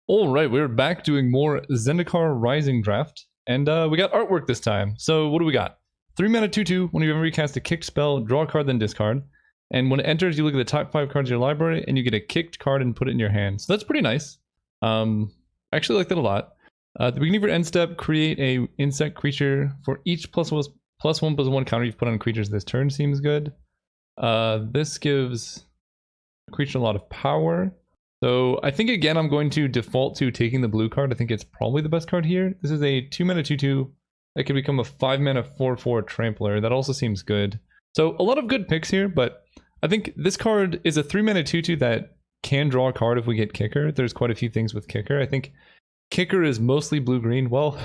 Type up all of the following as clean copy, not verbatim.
All right, we're back doing more Zendikar Rising draft, and we got artwork this time. So what do we got? 3 mana 2/2. When you ever cast a kicked spell, draw a card, then discard. And when it enters, you look at the top 5 cards of your library, and you get a kicked card and put it in your hand. So that's pretty nice. I actually like that a lot. At the beginning of your end step, create a insect creature for each +1/+1 counter you've put on creatures this turn. Seems good. This gives a creature a lot of power. So I think again I'm going to default to taking the blue card. I think it's probably the best card here. This is a 2 mana 2/2 that can become a 5 mana 4/4 trampler. That also seems good. So a lot of good picks here, but I think this card is a 3 mana 2/2 that can draw a card if we get Kicker. There's quite a few things with Kicker. I think Kicker is mostly blue-green. Well,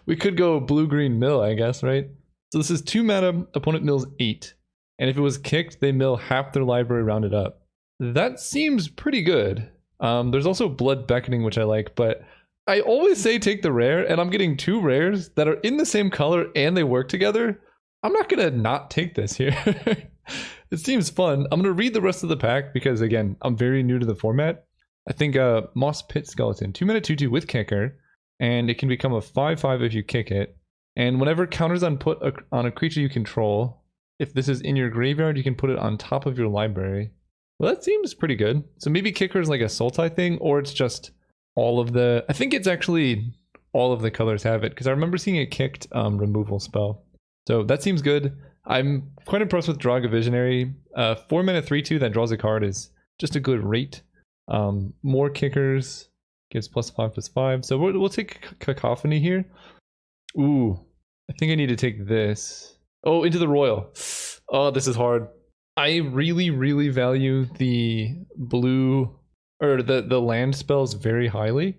we could go blue-green mill, I guess, right? So this is 2 mana, opponent mills 8. And if it was kicked, they mill half their library rounded up. That seems pretty good. There's also Blood Beckoning, which I like, but I always say take the rare, and I'm getting 2 rares that are in the same color and they work together. I'm not gonna not take this here. It seems fun. I'm gonna read the rest of the pack because, again, I'm very new to the format. I think Moss Pit Skeleton, 2 mana 2/2 with Kicker, and it can become a 5/5 if you kick it. And whenever counters on a creature you control, if this is in your graveyard, you can put it on top of your library. Well, that seems pretty good. So maybe Kicker is like a Sultai thing, or it's just all of the... I think it's actually all of the colors have it, because I remember seeing a kicked removal spell. So that seems good. I'm quite impressed with Draga Visionary. 4 mana 3/2 that draws a card is just a good rate. More Kickers gives +5/+5. So we'll take Cacophony here. Ooh, I think I need to take this. Oh, Into the Royal. Oh, this is hard. I really, really value the blue, or the land spells very highly.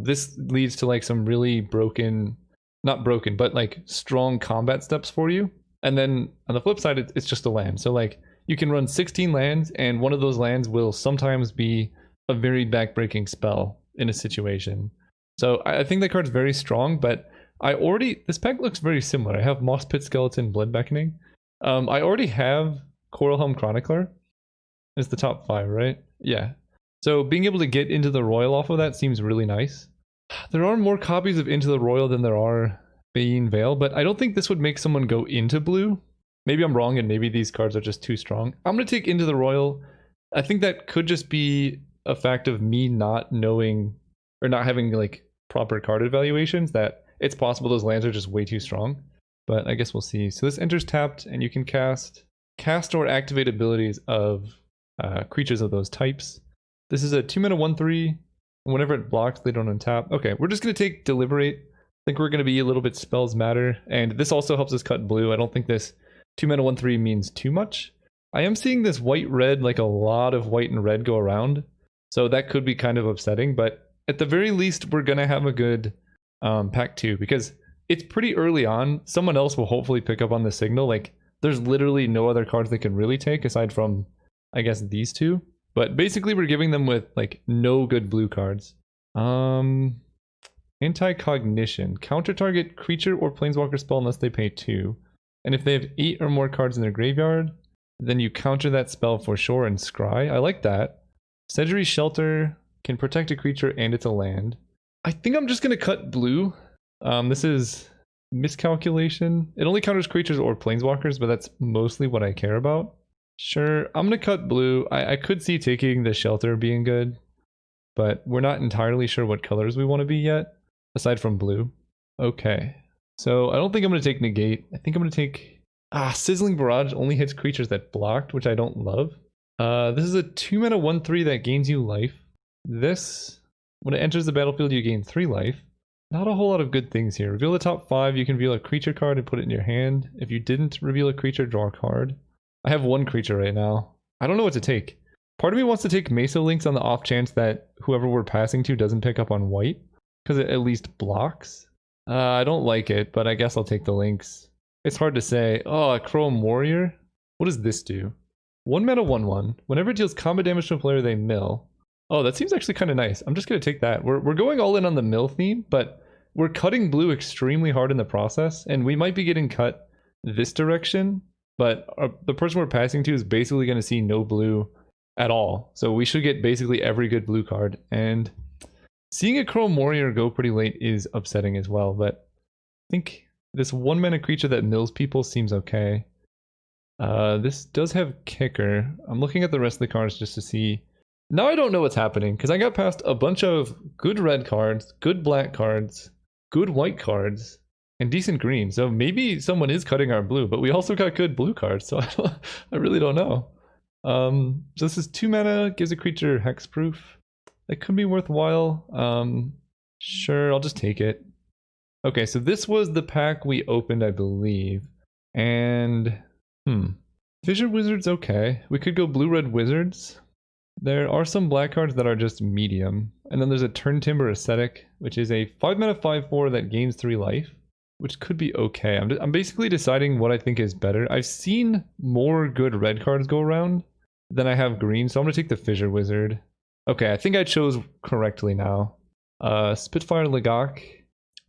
This leads to like some really broken, not broken, but like strong combat steps for you. And then on the flip side, it's just a land. So like you can run 16 lands, and one of those lands will sometimes be a very backbreaking spell in a situation. So I think that card's very strong, but this pack looks very similar. I have Moss Pit Skeleton, Blood Beckoning. I already have Coralhelm Chronicler. It's the top 5, right? Yeah. So being able to get Into the Royal off of that seems really nice. There are more copies of Into the Royal than there are Bane Veil, but I don't think this would make someone go into blue. Maybe I'm wrong, and maybe these cards are just too strong. I'm going to take Into the Royal. I think that could just be a fact of me not knowing, or not having like proper card evaluations, that it's possible those lands are just way too strong, but I guess we'll see. So this enters tapped, and you can cast or activate abilities of creatures of those types. This is a 2 mana 1/3. Whenever it blocks, they don't untap. Okay, we're just going to take Deliberate. I think we're going to be a little bit Spells Matter, and this also helps us cut blue. I don't think this 2 mana 1/3 means too much. I am seeing this white-red, like a lot of white and red go around, so that could be kind of upsetting, but at the very least, we're going to have a good pack 2, because it's pretty early on. Someone else will hopefully pick up on the signal. Like, there's literally no other cards they can really take aside from, I guess, these 2. But basically, we're giving them with like no good blue cards. Anti-Cognition. Counter target creature or planeswalker spell unless they pay 2. And if they have 8 or more cards in their graveyard, then you counter that spell for sure and scry. I like that. Sedgery Shelter can protect a creature and it's a land. I think I'm just going to cut blue. This is Miscalculation. It only counters creatures or planeswalkers, but that's mostly what I care about. Sure, I'm going to cut blue. I could see taking the Shelter being good, but we're not entirely sure what colors we want to be yet, aside from blue. Okay, so I don't think I'm going to take Negate. I think I'm going to take... Sizzling Barrage only hits creatures that blocked, which I don't love. This is a 2 mana 1/3 that gains you life. This... When it enters the battlefield, you gain 3 life. Not a whole lot of good things here. Reveal the top 5, you can reveal a creature card and put it in your hand. If you didn't reveal a creature, draw a card. I have 1 creature right now. I don't know what to take. Part of me wants to take Mesa Links on the off chance that whoever we're passing to doesn't pick up on white, because it at least blocks. I don't like it, but I guess I'll take the Links. It's hard to say. Oh, a Chrome Warrior? What does this do? 1 mana 1/1. Whenever it deals combat damage to a player, they mill. Oh, that seems actually kind of nice. I'm just going to take that. We're going all in on the mill theme, but we're cutting blue extremely hard in the process, and we might be getting cut this direction, but the person we're passing to is basically going to see no blue at all. So we should get basically every good blue card. And seeing a Chrome Warrior go pretty late is upsetting as well, but I think this 1-mana creature that mills people seems okay. This does have kicker. I'm looking at the rest of the cards just to see. Now I don't know what's happening, because I got past a bunch of good red cards, good black cards, good white cards, and decent green. So maybe someone is cutting our blue, but we also got good blue cards, so I really don't know. So this is 2 mana, gives a creature hexproof. That could be worthwhile. Sure, I'll just take it. Okay, so this was the pack we opened, I believe. And, Fissure Wizard's okay. We could go blue-red Wizards. There are some black cards that are just medium. And then there's a Turn Timber Ascetic, which is a 5-mana 5/4 that gains 3 life, which could be okay. I'm basically deciding what I think is better. I've seen more good red cards go around than I have green, so I'm going to take the Fissure Wizard. Okay, I think I chose correctly now. Spitfire Legok.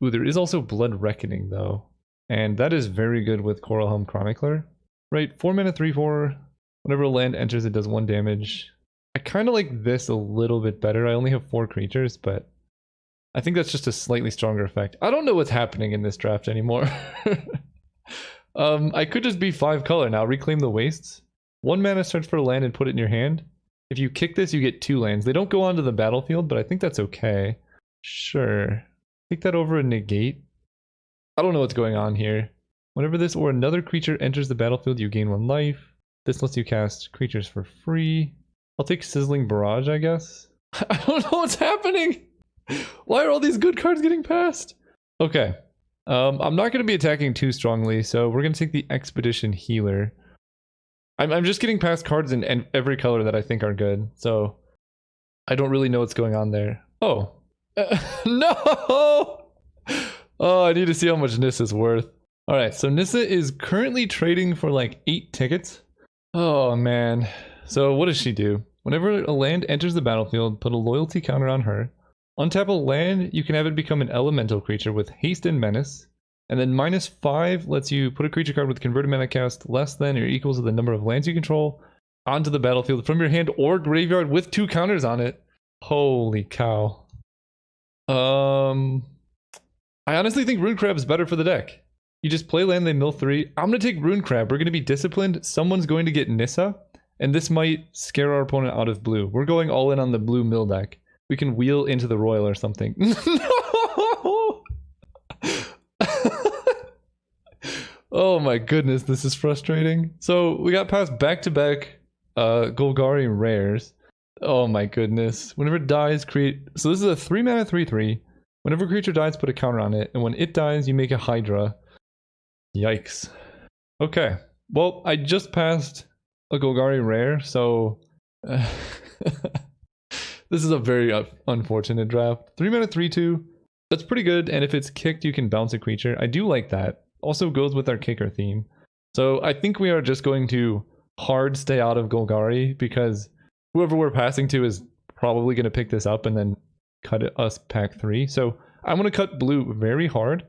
Ooh, there is also Blood Reckoning, though. And that is very good with Coralhelm Chronicler. Right, 4-mana 3/4. Whenever a land enters, it does 1 damage. I kind of like this a little bit better. I only have 4 creatures, but I think that's just a slightly stronger effect. I don't know what's happening in this draft anymore. I could just be 5 color now. Reclaim the Wastes. 1 mana, search for a land and put it in your hand. If you kick this, you get 2 lands. They don't go onto the battlefield, but I think that's okay. Sure. Take that over a negate. I don't know what's going on here. Whenever this or another creature enters the battlefield, you gain 1 life. This lets you cast creatures for free. I'll take Sizzling Barrage, I guess. I don't know what's happening. Why are all these good cards getting passed? Okay. I'm not going to be attacking too strongly, so we're going to take the Expedition Healer. I'm just getting past cards in every color that I think are good, so I don't really know what's going on there. Oh. No! Oh, I need to see how much Nissa's worth. Alright, so Nissa is currently trading for like 8 tickets. Oh, man. So what does she do? Whenever a land enters the battlefield, put a loyalty counter on her. Untap a land, you can have it become an elemental creature with haste and menace. And then -5 lets you put a creature card with converted mana cost less than or equal to the number of lands you control onto the battlefield from your hand or graveyard with 2 counters on it. Holy cow. I honestly think Rune Crab is better for the deck. You just play land, they mill 3. I'm going to take Rune Crab. We're going to be disciplined. Someone's going to get Nissa. And this might scare our opponent out of blue. We're going all in on the blue mill deck. We can wheel into the Royal or something. No! Oh my goodness, this is frustrating. So we got past back-to-back Golgari rares. Oh my goodness. Whenever it dies, create... So this is a 3-mana 3/3. Whenever a creature dies, put a counter on it. And when it dies, you make a Hydra. Yikes. Okay. Well, I just passed a Golgari rare, so... This is a very unfortunate draft. 3-mana 3/2. That's pretty good, and if it's kicked, you can bounce a creature. I do like that. Also goes with our kicker theme. So I think we are just going to hard stay out of Golgari, because whoever we're passing to is probably going to pick this up and then cut us pack 3. So I'm going to cut blue very hard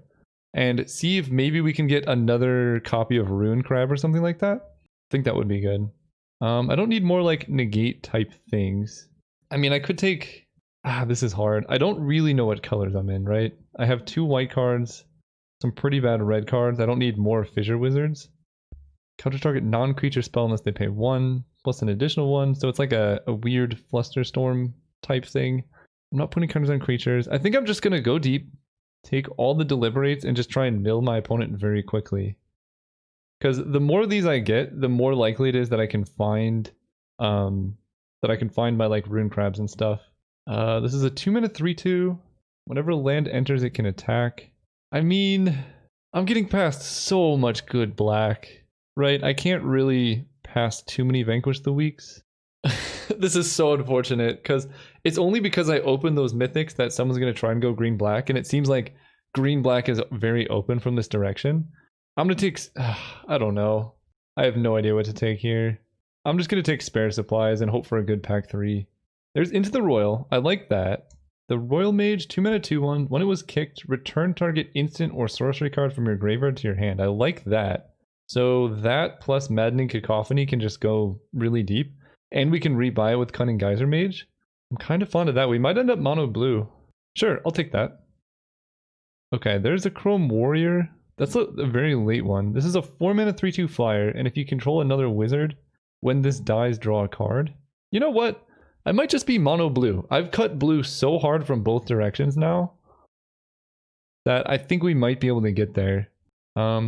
and see if maybe we can get another copy of Rune Crab or something like that. I think that would be good. I don't need more like negate type things. I mean, I could take... this is hard. I don't really know what colors I'm in, right? I have 2 white cards, some pretty bad red cards. I don't need more Fissure Wizards. Counter target non-creature spell unless they pay 1, plus an additional 1. So it's like a weird Flusterstorm type thing. I'm not putting counters on creatures. I think I'm just going to go deep, take all the Deliberates, and just try and mill my opponent very quickly. Because the more of these I get, the more likely it is that I can find... my like Rune Crabs and stuff. This is a 2-mana 3/2. Whenever a land enters, it can attack. I mean, I'm getting past so much good black, right? I can't really pass too many Vanquish the Weeks. This is so unfortunate, because it's only because I opened those mythics that someone's going to try and go green-black, and it seems like green-black is very open from this direction. I'm going to take... I don't know. I have no idea what to take here. I'm just going to take Spare Supplies and hope for a good pack 3. There's Into the Royal. I like that. The Royal Mage, 2-mana 2/1. When it was kicked, return target instant or sorcery card from your graveyard to your hand. I like that. So that plus Maddening Cacophony can just go really deep. and we can rebuy it with Cunning Geyser Mage. I'm kind of fond of that. We might end up mono blue. Sure, I'll take that. Okay, there's a Chrome Warrior. That's a very late one. This is a 4-mana 3/2 flyer, and if you control another wizard, when this dies, draw a card. You know what? I might just be mono blue. I've cut blue so hard from both directions now that I think we might be able to get there.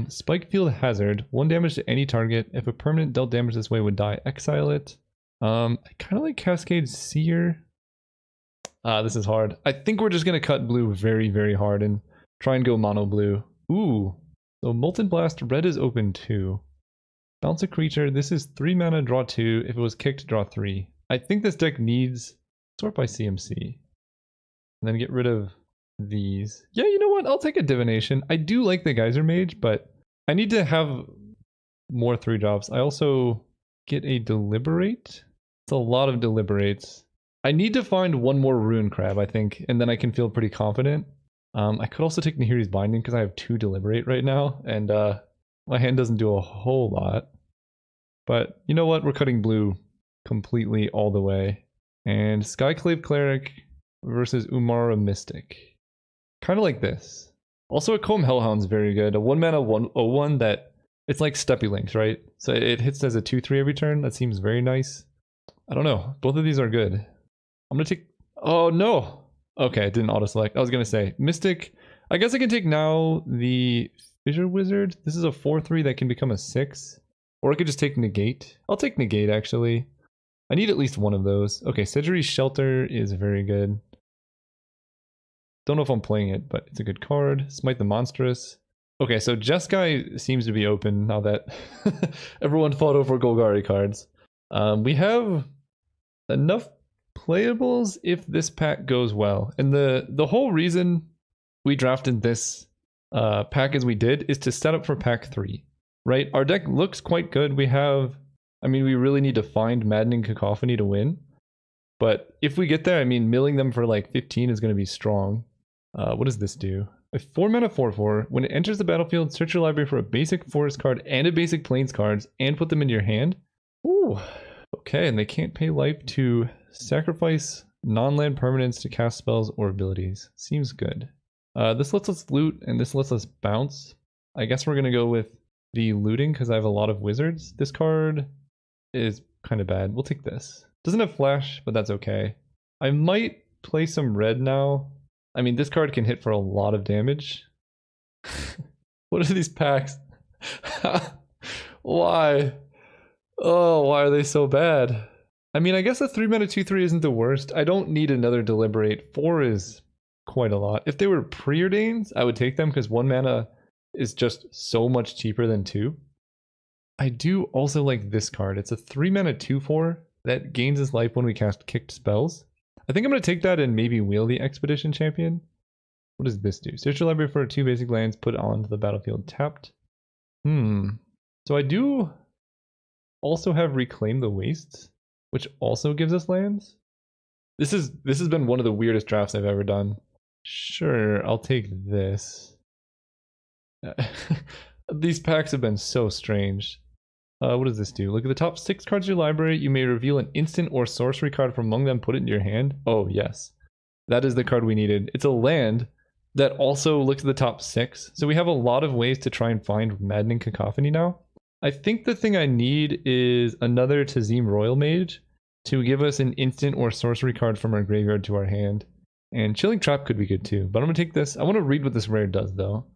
Spike Field Hazard. 1 damage to any target. If a permanent dealt damage this way would die, exile it. I kind of like Cascade Seer. This is hard. I think we're just going to cut blue very, very hard and try and go mono blue. Ooh. So Molten Blast, red is open too. Bounce a creature. This is 3 mana, draw 2. If it was kicked, draw 3. I think this deck needs sort by CMC. And then get rid of these. Yeah, you know what? I'll take a Divination. I do like the Geyser Mage, but I need to have more 3-drops. I also get a Deliberate. It's a lot of Deliberates. I need to find one more Ruin Crab, I think, and then I can feel pretty confident. I could also take Nahiri's Binding because I have 2 Deliberate right now, and my hand doesn't do a whole lot. But you know what? We're cutting blue completely all the way. And Skyclave Cleric versus Umara Mystic. Kind of like this. Also a Comb Hellhound's very good. A 1-mana 1/01 that it's like Steppy Links, right? So it hits as a 2/3 every turn. That seems very nice. I don't know. Both of these are good. I'm gonna take... Oh no! Okay, it didn't auto-select. I was gonna say Mystic. I guess I can take now the Fissure Wizard. This is a 4/3 that can become a 6. Or I could just take Negate. I'll take Negate actually. I need at least one of those. Okay, Sedgery's Shelter is very good. Don't know if I'm playing it, but it's a good card. Smite the Monstrous. Okay, so Jeskai seems to be open now that everyone fought over Golgari cards. We have enough playables if this pack goes well. And the whole reason we drafted this pack as we did is to set up for pack 3, right? Our deck looks quite good. We have... I mean, we really need to find Maddening Cacophony to win. But if we get there, I mean, milling them for like 15 is going to be strong. What does this do? A 4-mana 4/4. When it enters the battlefield, search your library for a basic forest card and a basic plains cards and put them into your hand. Ooh. Okay, and they can't pay life to sacrifice non-land permanents to cast spells or abilities. Seems good. This lets us loot and this lets us bounce. I guess we're going to go with the looting because I have a lot of wizards. This card is kind of bad. We'll take this. Doesn't have flash, but that's okay. I might play some red now. I mean, this card can hit for a lot of damage. What are these packs? Why? Oh, why are they so bad? I mean, I guess a 3-mana 2/3 isn't the worst. I don't need another Deliberate. 4 is quite a lot. If they were Preordains, I would take them because 1 mana is just so much cheaper than 2. I do also like this card. It's a 3-mana 2/4 that gains its life when we cast kicked spells. I think I'm going to take that and maybe wheel the Expedition Champion. What does this do? Search your library for 2 basic lands, put onto the battlefield tapped. So I do also have Reclaim the Wastes, which also gives us lands. This has been one of the weirdest drafts I've ever done. Sure, I'll take this. These packs have been so strange. What does this do? Look at the top 6 cards of your library. You may reveal an instant or sorcery card from among them, put it into your hand. Oh, yes. That is the card we needed. It's a land that also looks at the top 6. So we have a lot of ways to try and find Maddening Cacophony now. I think the thing I need is another Tazim Royal Mage to give us an instant or sorcery card from our graveyard to our hand. And Chilling Trap could be good too. But I'm going to take this. I want to read what this rare does though.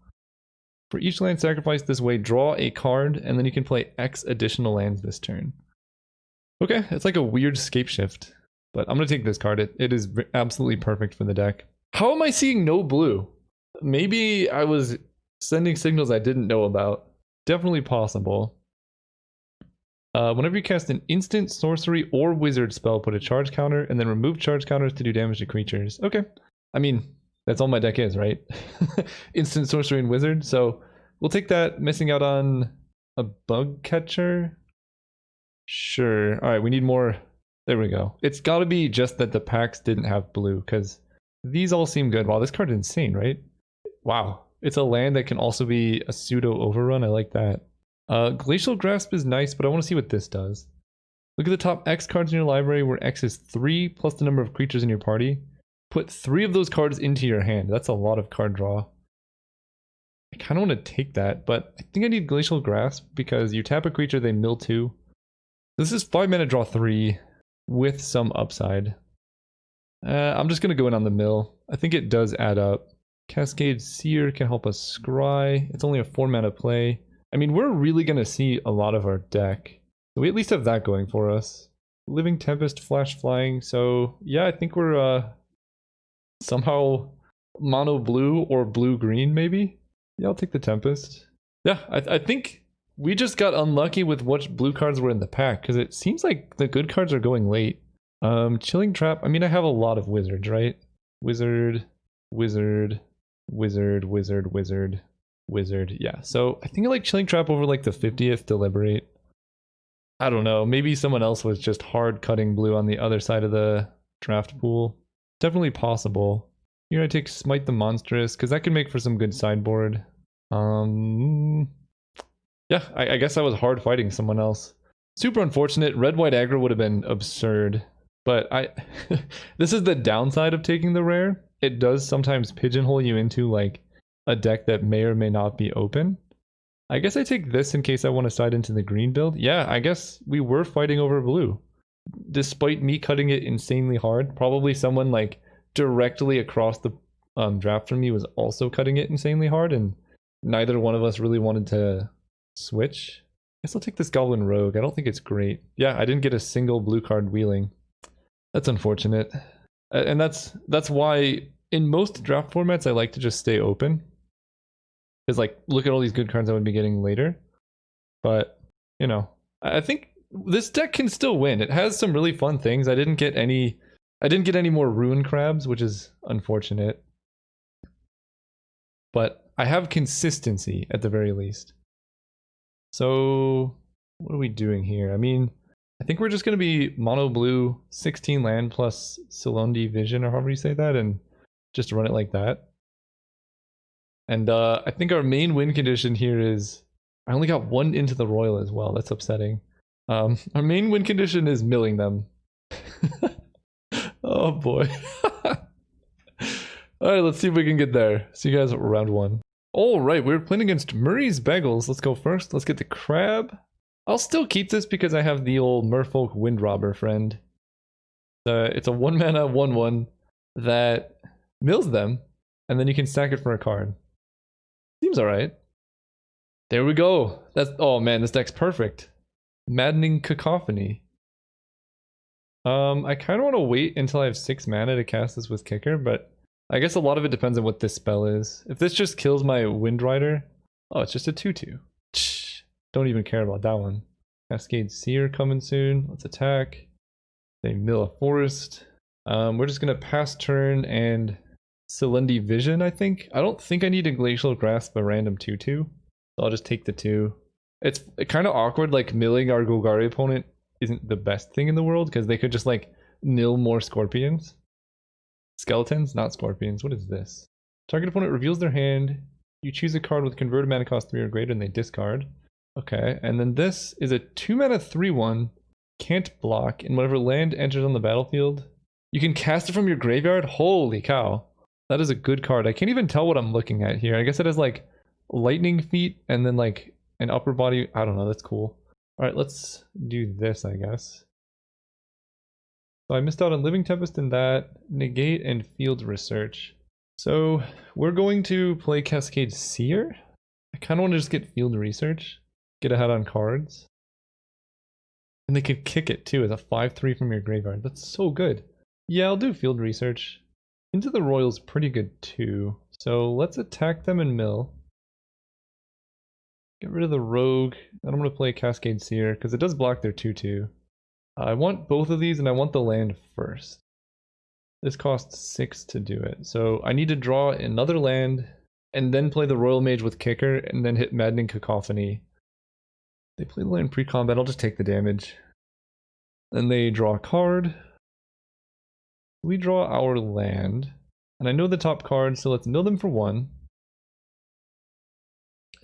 For each land sacrificed this way, draw a card, and then you can play X additional lands this turn. Okay, it's like a weird scape shift. But I'm going to take this card. It is absolutely perfect for the deck. How am I seeing no blue? Maybe I was sending signals I didn't know about. Definitely possible. Whenever you cast an instant, sorcery, or wizard spell, put a charge counter, and then remove charge counters to do damage to creatures. Okay. I mean... that's all my deck is, right? Instant, sorcery, and wizard. So we'll take that. Missing out on a bug catcher. Sure. All right, we need more. There we go. It's got to be just that the packs didn't have blue because these all seem good. Wow, this card is insane, right? Wow. It's a land that can also be a pseudo overrun. I like that. Glacial Grasp is nice, but I want to see what this does. Look at the top X cards in your library where X is 3 plus the number of creatures in your party. Put 3 of those cards into your hand. That's a lot of card draw. I kind of want to take that, but I think I need Glacial Grasp because you tap a creature, they mill 2. This is 5 mana draw 3 with some upside. I'm just going to go in on the mill. I think it does add up. Cascade Seer can help us scry. It's only a 4 mana play. I mean, we're really going to see a lot of our deck. So we at least have that going for us. Living Tempest, Flash Flying. So yeah, I think we're somehow mono blue or blue green maybe. Yeah, I'll take the Tempest. Yeah, I think we just got unlucky with what blue cards were in the pack because it seems like the good cards are going late. Chilling Trap. I mean, I have a lot of wizards, right? Wizard, wizard, wizard, wizard, wizard, wizard. Yeah, so I think I like Chilling Trap over like the 50th Deliberate. I don't know. Maybe someone else was just hard cutting blue on the other side of the draft pool. Definitely possible. Here I take Smite the Monstrous because that can make for some good sideboard. Yeah, I guess I was hard fighting someone else. Super unfortunate. Red-white aggro would have been absurd. But this is the downside of taking the rare. It does sometimes pigeonhole you into like a deck that may or may not be open. I guess I take this in case I want to side into the green build. Yeah, I guess we were fighting over blue. Despite me cutting it insanely hard, probably someone like directly across the draft from me was also cutting it insanely hard, and neither one of us really wanted to switch. I guess I'll take this Goblin Rogue. I don't think it's great. Yeah, I didn't get a single blue card wheeling. That's unfortunate. And that's why in most draft formats I like to just stay open. Because like, look at all these good cards I would be getting later. But, you know, I think this deck can still win. It has some really fun things. I didn't get any more Ruin Crabs, which is unfortunate. But I have consistency at the very least. So, what are we doing here? I mean, I think we're just going to be mono blue, 16 land plus Silundi Vision, or however you say that, and just run it like that. And I think our main win condition here is... I only got 1 into the Royal as well. That's upsetting. Our main win condition is milling them. Oh boy. Alright, let's see if we can get there. See you guys at round 1. Alright, we're playing against Murray's Bagels. Let's go first. Let's get the Crab. I'll still keep this because I have the old Merfolk Windrobber friend. It's a 1 mana 1/1 that mills them, and then you can stack it for a card. Seems alright. There we go. That's, oh man, this deck's perfect. Maddening Cacophony. I kind of want to wait until I have 6 mana to cast this with Kicker, but I guess a lot of it depends on what this spell is. If this just kills my Windrider, oh, it's just a 2/2. Don't even care about that one. Cascade Seer coming soon. Let's attack. They mill a forest. We're just gonna pass turn and Silundi Vision, I think. I don't think I need a Glacial Grasp a random 2/2. So I'll just take the 2. It's kind of awkward, like milling our Golgari opponent isn't the best thing in the world because they could just like nil more Scorpions. Skeletons, not Scorpions. What is this? Target opponent reveals their hand. You choose a card with converted mana cost 3 or greater and they discard. Okay, and then this is a 2 mana 3/1. Can't block, and whenever land enters on the battlefield, you can cast it from your graveyard. Holy cow. That is a good card. I can't even tell what I'm looking at here. I guess it has like lightning feet and then like an upper body. I don't know, that's cool. Alright, let's do this, I guess. So I missed out on Living Tempest in that, negate and field research. So we're going to play Cascade Seer. I kind of want to just get field research. Get ahead on cards. And they could kick it too as a 5/3 from your graveyard. That's so good. Yeah, I'll do field research. Into the Royal's pretty good too. So let's attack them and mill. Get rid of the Rogue. And I'm going to play Cascade Seer because it does block their 2/2. I want both of these and I want the land first. This costs 6 to do it. So I need to draw another land and then play the Royal Mage with Kicker and then hit Maddening Cacophony. They play the land pre-combat, I'll just take the damage. Then they draw a card. We draw our land. And I know the top card, so let's mill them for 1.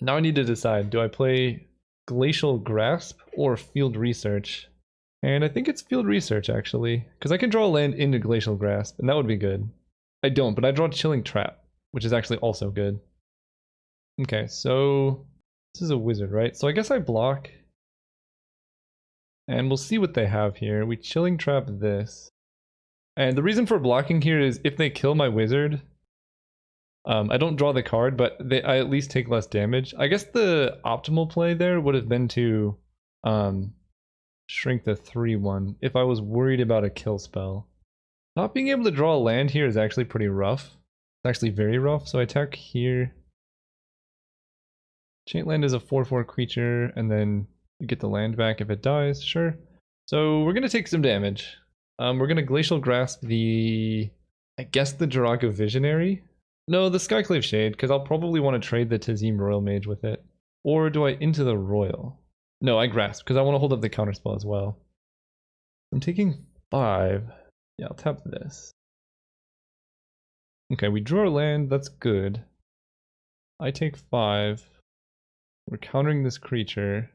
Now I need to decide, do I play Glacial Grasp or Field Research? And I think it's field research, actually. Because I can draw land into Glacial Grasp, and that would be good. I don't, but I draw Chilling Trap, which is actually also good. Okay, so this is a wizard, right? So I guess I block. And we'll see what they have here. We Chilling Trap this. And the reason for blocking here is if they kill my wizard, I don't draw the card, but I at least take less damage. I guess the optimal play there would have been to shrink the 3/1 if I was worried about a kill spell. Not being able to draw a land here is actually pretty rough. It's actually very rough, so I attack here. Chain land is a 4/4 creature, and then you get the land back if it dies, sure. So we're gonna take some damage. We're gonna Glacial Grasp the, I guess the Jiraga Visionary? No, the Skyclave Shade, because I'll probably want to trade the Tazim Royal Mage with it. Or do I into the Royal? No, I Grasp, because I want to hold up the counterspell as well. I'm taking 5. Yeah, I'll tap this. Okay, we draw a land, that's good. I take 5. We're countering this creature.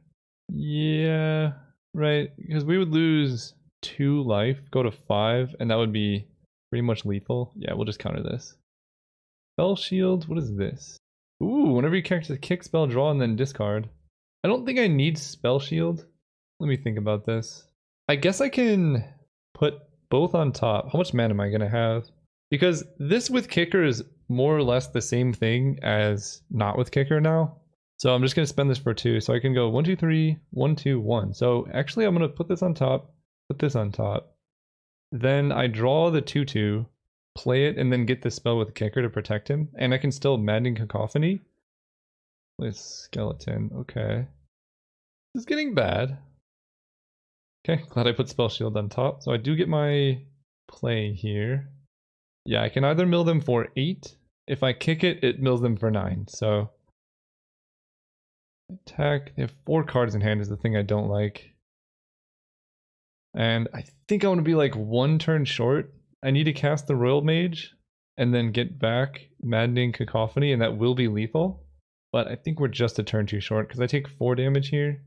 Yeah, right, because we would lose 2 life, go to 5, and that would be pretty much lethal. Yeah, we'll just counter this. Spell Shield, what is this? Ooh, whenever you cast a kick spell, draw and then discard. I don't think I need Spell Shield. Let me think about this. I guess I can put both on top. How much mana am I going to have? Because this with Kicker is more or less the same thing as not with Kicker now. So I'm just going to spend this for 2. So I can go 1, 2, 3, 1, 2, 1. So actually I'm going to put this on top, put this on top. Then I draw the 2/2, play it, and then get the spell with Kicker to protect him. And I can still Maddening Cacophony. Play Skeleton. Okay. This is getting bad. Okay, glad I put Spell Shield on top. So I do get my play here. Yeah, I can either mill them for 8. If I kick it, it mills them for 9. So attack. They have 4 cards in hand is the thing I don't like. And I think I want to be like 1 turn short. I need to cast the Royal Mage and then get back Maddening Cacophony, and that will be lethal. But I think we're just a turn too short because I take 4 damage here.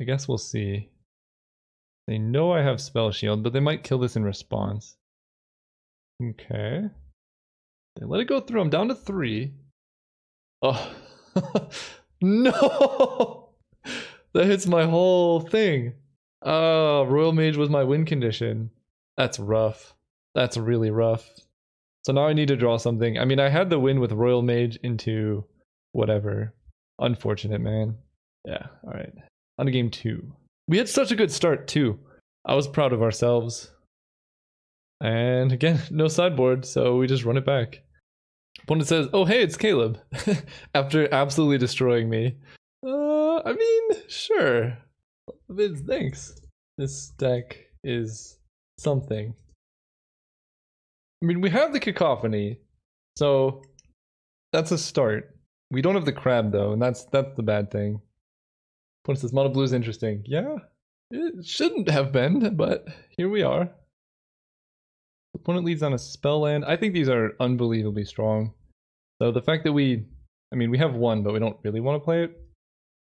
I guess we'll see. They know I have Spell Shield, but they might kill this in response. Okay. They let it go through. I'm down to 3. Oh. No! That hits my whole thing. Oh, Royal Mage was my win condition. That's rough. That's really rough. So now I need to draw something. I mean, I had the win with Royal Mage into whatever. Unfortunate, man. Yeah, alright. On to game 2. We had such a good start, too. I was proud of ourselves. And again, no sideboard, so we just run it back. Opponent says, oh hey, it's Caleb. After absolutely destroying me. I mean, sure. Vids, thanks. This deck is something. I mean, we have the Cacophony, so that's a start. We don't have the Crab, though, and that's the bad thing. Opponent says, Mono Blue is interesting. Yeah, it shouldn't have been, but here we are. Opponent leads on a spell land. I think these are unbelievably strong. So the fact that we have 1, but we don't really want to play it.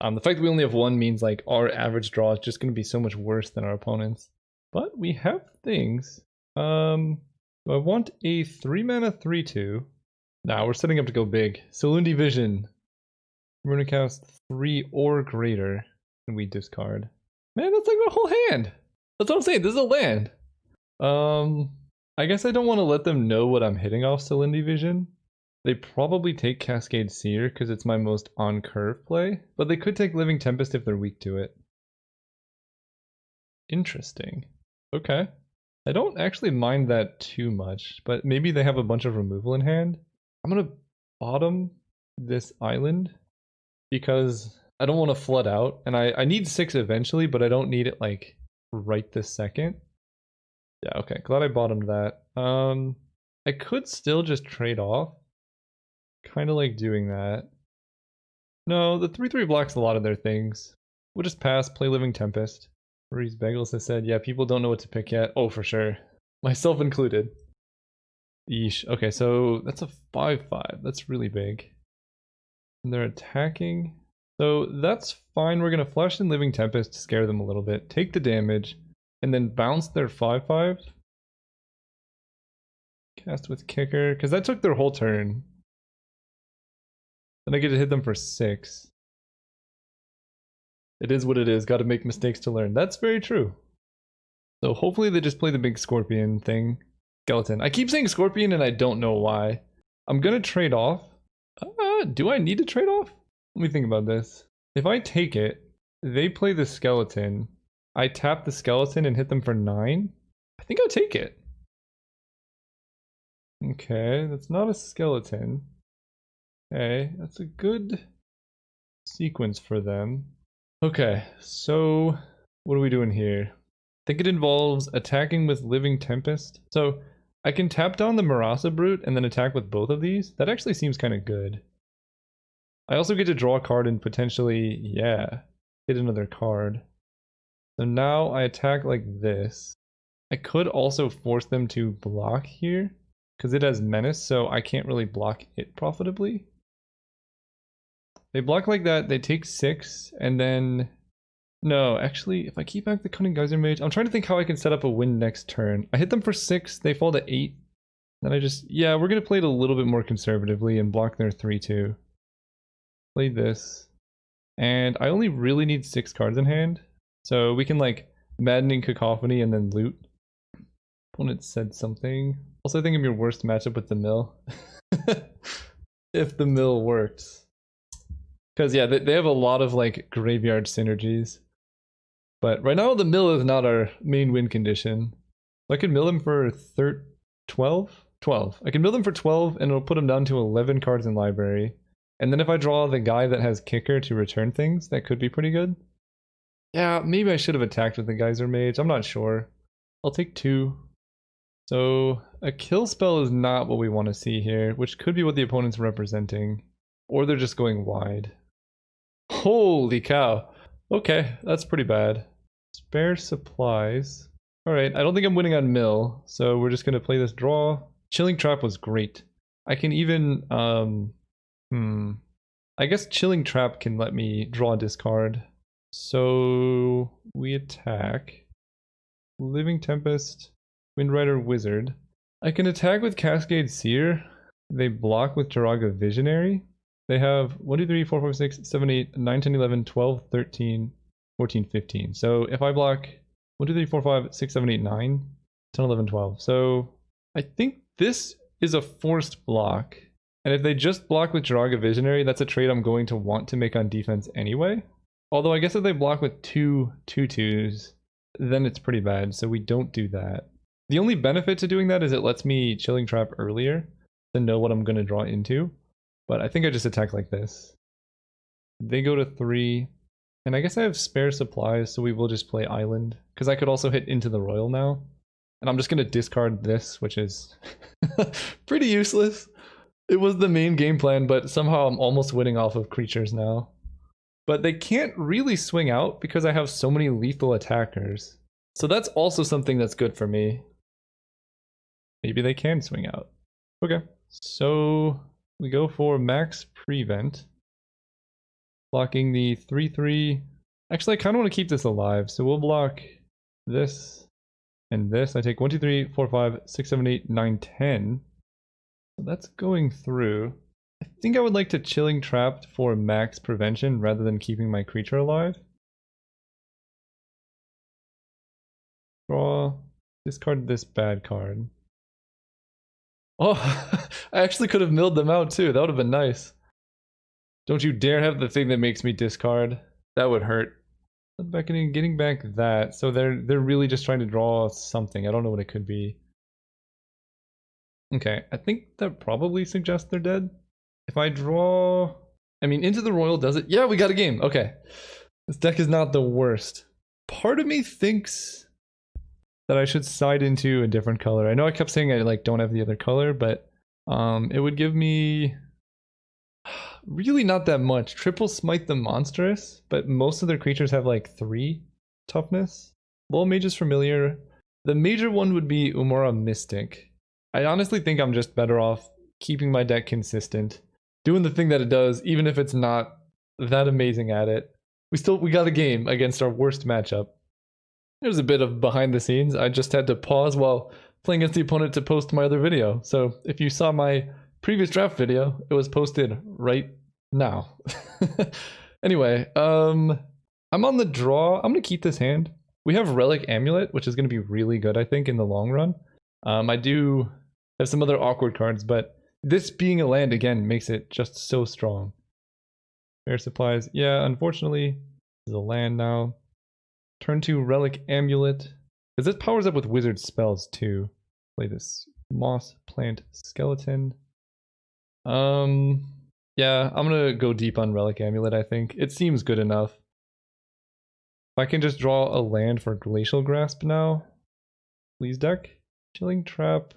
The fact that we only have 1 means like our average draw is just going to be so much worse than our opponents. But we have things. I want a 3-mana 3/2. Nah, we're setting up to go big. Salundi Vision. We're going to cast 3 or greater, and we discard. Man, that's like my whole hand. That's what I'm saying. This is a land. I guess I don't want to let them know what I'm hitting off Salundi Vision. They probably take Cascade Seer because it's my most on-curve play, but they could take Living Tempest if they're weak to it. Interesting. Okay. I don't actually mind that too much, but maybe they have a bunch of removal in hand. I'm going to bottom this island because I don't want to flood out, and I need 6 eventually, but I don't need it like right this second. Yeah, okay, glad I bottomed that. I could still just trade off. Kind of like doing that. No, the 3/3 blocks a lot of their things. We'll just pass, play Living Tempest. Reese Bagels has said, yeah, people don't know what to pick yet. Oh, for sure. Myself included. Yeesh. Okay, so that's a 5/5. That's really big. And they're attacking. So that's fine. We're going to flush in Living Tempest to scare them a little bit, take the damage, and then bounce their 5/5. Cast with Kicker, because that took their whole turn. Then I get to hit them for 6. It is what it is. Got to make mistakes to learn. That's very true. So hopefully they just play the big Scorpion thing. Skeleton. I keep saying Scorpion and I don't know why. I'm going to trade off. Do I need to trade off? Let me think about this. If I take it, they play the Skeleton. I tap the Skeleton and hit them for 9. I think I'll take it. Okay, that's not a Skeleton. Okay, that's a good sequence for them. Okay, so what are we doing here? I think it involves attacking with Living Tempest. So I can tap down the Marasa Brute and then attack with both of these. That actually seems kind of good. I also get to draw a card and potentially, yeah, hit another card. So now I attack like this. I could also force them to block here because it has Menace, so I can't really block it profitably. They block like that, they take 6, and then... No, actually, if I keep back the Cunning Geyser Mage, I'm trying to think how I can set up a win next turn. I hit them for 6, they fall to 8. Then I just... Yeah, we're going to play it a little bit more conservatively and block their 3/2. Play this. And I only really need 6 cards in hand. So we can like Maddening Cacophony and then loot. Opponent said something. Also, I think I'm your worst matchup with the mill. If the mill works. Because yeah, they have a lot of like graveyard synergies. But right now the mill is not our main win condition. I could mill them for 12? 12. I can mill them for 12 and it'll put them down to 11 cards in library. And then if I draw the guy that has Kicker to return things, that could be pretty good. Yeah, maybe I should have attacked with the Geyser Mage. I'm not sure. I'll take 2. So a kill spell is not what we want to see here, which could be what the opponent's representing. Or they're just going wide. Holy cow. Okay, that's pretty bad. Spare supplies. Alright, I don't think I'm winning on mill, so we're just going to play this draw. Chilling Trap was great. I can even... I guess Chilling Trap can let me draw a discard. So we attack. Living Tempest, Windrider Wizard. I can attack with Cascade Seer. They block with Jaraga Visionary. They have 1, 2, 3, 4, 5, 6, 7, 8, 9, 10, 11, 12, 13, 14, 15. So if I block 1, 2, 3, 4, 5, 6, 7, 8, 9, 10, 11, 12. So I think this is a forced block. And if they just block with Jaraga Visionary, that's a trade I'm going to want to make on defense anyway. Although I guess if they block with 2 2/2s, then it's pretty bad, so we don't do that. The only benefit to doing that is it lets me Chilling Trap earlier to know what I'm going to draw into. But I think I just attack like this. They go to 3. And I guess I have spare supplies, so we will just play Island. Because I could also hit into the Royal now. And I'm just going to discard this, which is pretty useless. It was the main game plan, but somehow I'm almost winning off of creatures now. But they can't really swing out because I have so many lethal attackers. So that's also something that's good for me. Maybe they can swing out. Okay, so we go for max prevent. Blocking the 3/3. Actually, I kind of want to keep this alive, so we'll block this and this. I take 1, 2, 3, 4, 5, 6, 7, 8, 9, 10. So that's going through. I think I would like to Chilling Trap for max prevention rather than keeping my creature alive. Draw. Discard this bad card. Oh, I actually could have milled them out too. That would have been nice. Don't you dare have the thing that makes me discard. That would hurt. Getting back that. So they're really just trying to draw something. I don't know what it could be. Okay, I think that probably suggests they're dead. If I draw... I mean, Into the Royal does it. Yeah, we got a game. Okay. This deck is not the worst. Part of me thinks that I should side into a different color. I know I kept saying I like don't have the other color, but it would give me really not that much. Triple Smite the Monstrous, but most of their creatures have like 3 toughness. Well, Mage is familiar. The major one would be Umara Mystic. I honestly think I'm just better off keeping my deck consistent, doing the thing that it does, even if it's not that amazing at it. We got a game against our worst matchup. There's a bit of behind the scenes. I just had to pause while playing against the opponent to post my other video. So if you saw my previous draft video, it was posted right now. Anyway, I'm on the draw. I'm gonna keep this hand. We have Relic Amulet, which is gonna be really good, I think, in the long run. I do have some other awkward cards, but this being a land again makes it just so strong. Fair supplies. Yeah, unfortunately, this is a land now. Turn 2 Relic Amulet. Because this powers up with wizard spells too. Play this Moss Plant Skeleton. Yeah, I'm gonna go deep on Relic Amulet, I think. It seems good enough. If I can just draw a land for Glacial Grasp now. Please deck. Chilling Trap.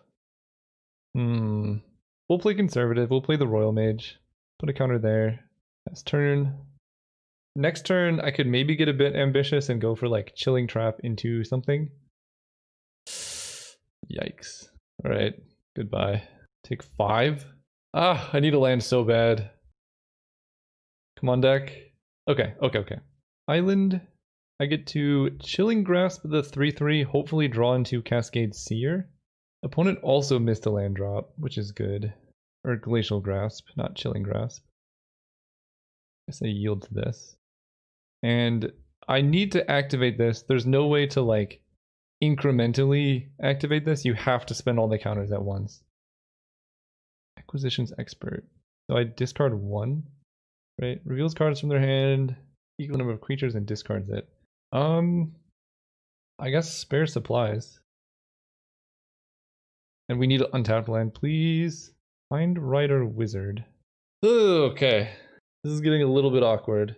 We'll play conservative. We'll play the Royal Mage. Put a counter there. Next turn. Next turn, I could maybe get a bit ambitious and go for like Chilling Trap into something. Yikes. Alright, goodbye. Take 5. Ah, I need a land so bad. Come on, deck. Okay. Island. I get to Chilling Grasp the 3/3, hopefully draw into Cascade Seer. Opponent also missed a land drop, which is good. Or Glacial Grasp, not Chilling Grasp. I guess I yield to this. And I need to activate this. There's no way to like incrementally activate this. You have to spend all the counters at once. Acquisitions Expert. So I discard 1. Right? Reveals cards from their hand, equal number of creatures, and discards it. I guess spare supplies. And we need an untapped land, please. Find Rider Wizard. Okay. This is getting a little bit awkward.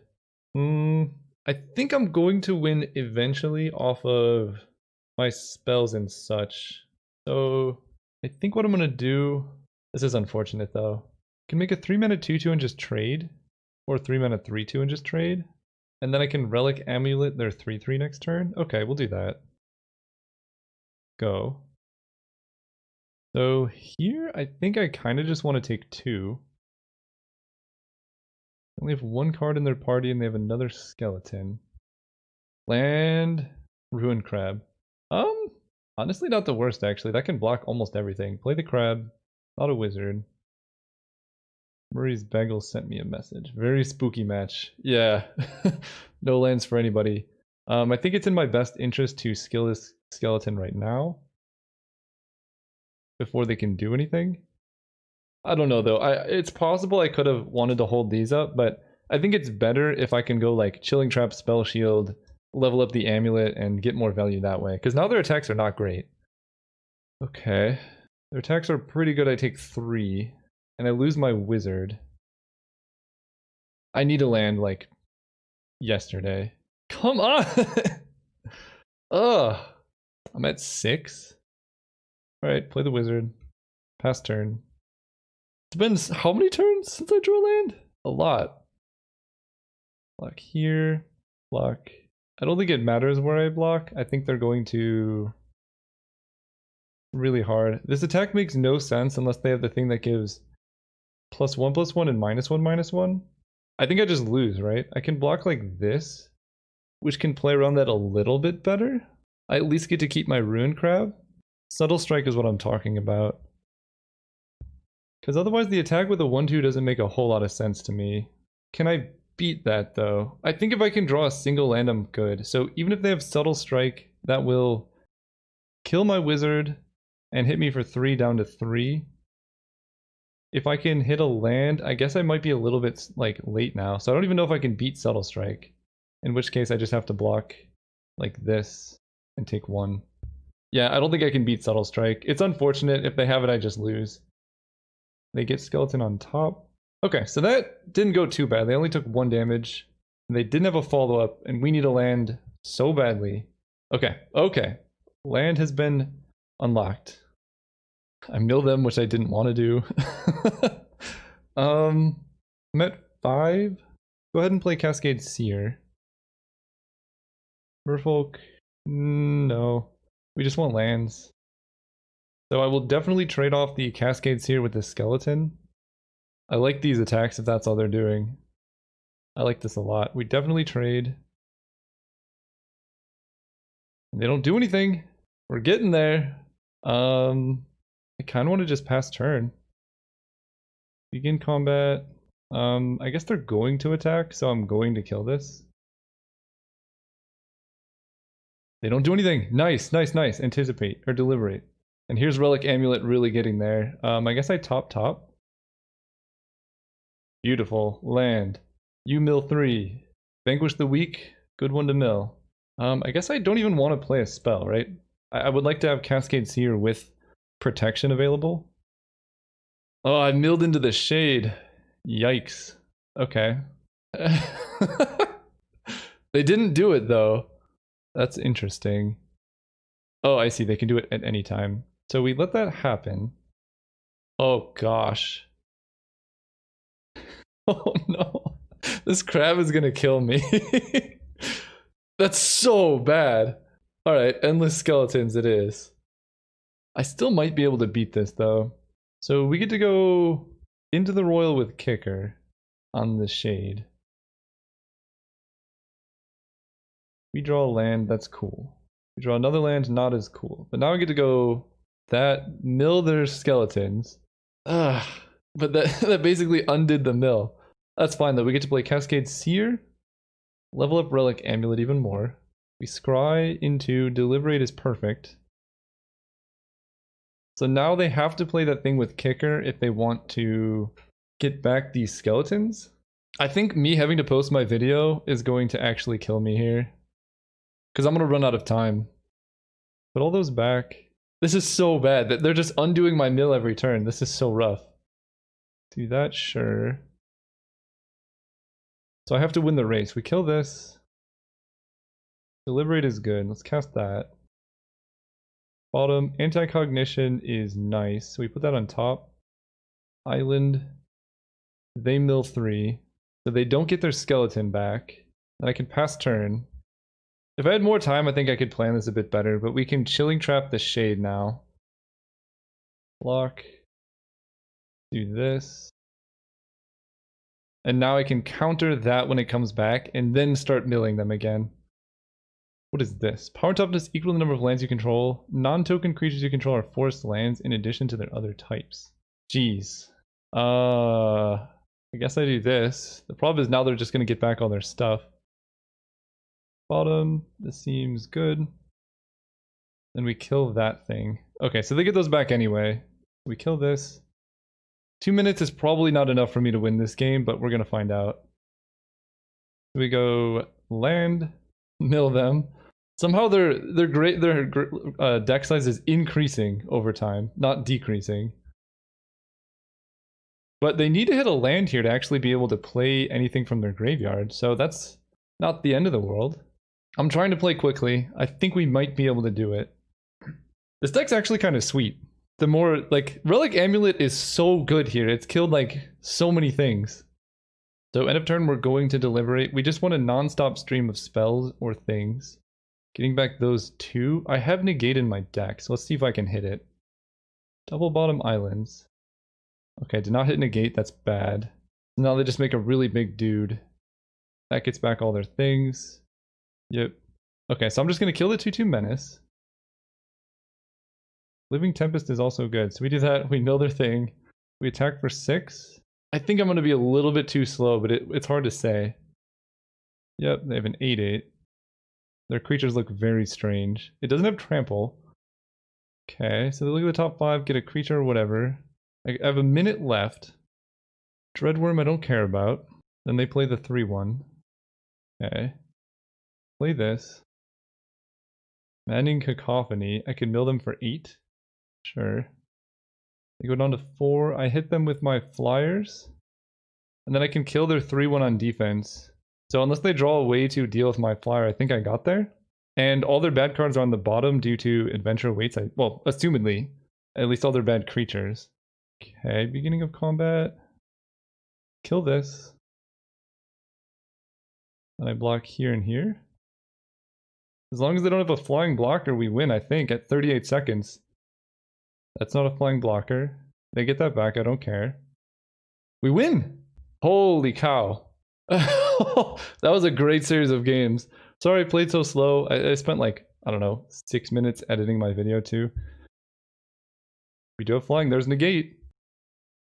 I think I'm going to win eventually off of my spells and such. So I think what I'm gonna do, this is unfortunate though. I can make a 3-mana 2/2 and just trade. Or 3-mana 3/2 and just trade. And then I can Relic Amulet their 3/3 next turn. Okay, we'll do that. Go. So here, I think I kind of just want to take 2. They only have 1 card in their party and they have another skeleton. Land, Ruin Crab. Honestly not the worst actually. That can block almost everything. Play the crab, not a wizard. Murray's Bagel sent me a message. Very spooky match. Yeah. No lands for anybody. I think it's in my best interest to skill this skeleton right now. Before they can do anything. I don't know though. It's possible I could have wanted to hold these up, but I think it's better if I can go like Chilling Trap, Spell Shield, level up the amulet, and get more value that way. Because now their attacks are not great. Okay. Their attacks are pretty good. I take 3. And I lose my wizard. I need a land like yesterday. Come on! Ugh. I'm at 6. Alright, play the wizard. Pass turn. It's been how many turns since I drew a land? A lot. Block here. Block. I don't think it matters where I block. I think they're going to really hard. This attack makes no sense unless they have the thing that gives +1/+1 and -1/-1. I think I just lose, right? I can block like this, which can play around that a little bit better. I at least get to keep my Ruin Crab. Subtle Strike is what I'm talking about. Because otherwise the attack with a 1/2 doesn't make a whole lot of sense to me. Can I beat that though? I think if I can draw a single land, I'm good. So even if they have Subtle Strike, that will kill my wizard and hit me for 3 down to 3. If I can hit a land, I guess I might be a little bit like late now. So I don't even know if I can beat Subtle Strike. In which case I just have to block like this and take 1. Yeah, I don't think I can beat Subtle Strike. It's unfortunate. If they have it, I just lose. They get Skeleton on top. Okay, so that didn't go too bad. They only took 1 damage. And they didn't have a follow-up, and we need a land so badly. Okay. Land has been unlocked. I mill them, which I didn't want to do. I'm at 5. Go ahead and play Cascade Seer. Merfolk, no. We just want lands. So I will definitely trade off the Cascade Seer with the skeleton. I like these attacks if that's all they're doing. I like this a lot. We definitely trade. They don't do anything. We're getting there. I kind of want to just pass turn. Begin combat. I guess they're going to attack, so I'm going to kill this. They don't do anything. Nice, nice, nice. Anticipate or deliberate. And here's Relic Amulet really getting there. I guess I top. Beautiful. Land. You mill 3. Vanquish the weak. Good one to mill. I guess I don't even want to play a spell, right? I would like to have Cascade Seer with protection available. Oh, I milled into the shade. Yikes. Okay. They didn't do it though. That's interesting. Oh, I see. They can do it at any time. So we let that happen. Oh gosh. Oh no. This crab is gonna kill me. That's so bad. Alright, endless skeletons it is. I still might be able to beat this though. So we get to go into the royal with kicker on the shade. We draw a land, that's cool. We draw another land, not as cool. But now I get to go that, mill their skeletons. Ugh. But that basically undid the mill. That's fine though. We get to play Cascade Seer. Level up Relic Amulet even more. We scry into Deliberate is perfect. So now they have to play that thing with kicker if they want to get back these skeletons. I think me having to post my video is going to actually kill me here. Because I'm going to run out of time. Put all those back. This is so bad that they're just undoing my mill every turn. This is so rough. Do that, sure. So I have to win the race. We kill this. Deliberate is good. Let's cast that. Bottom, anti-cognition is nice. So we put that on top. Island. They mill 3. So they don't get their skeleton back. And I can pass turn. If I had more time, I think I could plan this a bit better, but we can Chilling Trap the shade now. Block. Do this. And now I can counter that when it comes back, and then start milling them again. What is this? Power toughness equal to the number of lands you control. Non-token creatures you control are forest lands in addition to their other types. Jeez. I guess I do this. The problem is now they're just going to get back all their stuff. Bottom, this seems good. Then we kill that thing. Okay, so they get those back anyway. We kill this. 2 minutes is probably not enough for me to win this game, but we're gonna find out. We go land, mill them. Somehow their deck size is increasing over time, not decreasing. But they need to hit a land here to actually be able to play anything from their graveyard, so that's not the end of the world. I'm trying to play quickly. I think we might be able to do it. This deck's actually kind of sweet. The more, like, Relic Amulet is so good here. It's killed, like, so many things. So end of turn, we're going to Deliberate. We just want a non-stop stream of spells or things. Getting back those 2. I have Negate in my deck, so let's see if I can hit it. Double bottom islands. Okay, did not hit Negate. That's bad. Now they just make a really big dude. That gets back all their things. Yep. Okay, so I'm just going to kill the 2/2 Menace. Living Tempest is also good. So we do that, we mill their thing. We attack for 6. I think I'm going to be a little bit too slow, but it's hard to say. Yep, they have an 8/8. Their creatures look very strange. It doesn't have trample. Okay, so they look at the top 5, get a creature or whatever. I have a minute left. Dreadworm I don't care about. Then they play the 3/1. Okay. Play this. Maddening Cacophony. I can mill them for 8. Sure. They go down to 4. I hit them with my flyers. And then I can kill their 3/1 on defense. So unless they draw a way to deal with my flyer, I think I got there. And all their bad cards are on the bottom due to adventure waits. Well, assumedly. At least all their bad creatures. Okay, beginning of combat. Kill this. And I block here and here. As long as they don't have a flying blocker, we win, I think, at 38 seconds. That's not a flying blocker. They get that back, I don't care. We win! Holy cow. That was a great series of games. Sorry I played so slow. I spent like, I don't know, 6 minutes editing my video too. We do have flying. There's negate.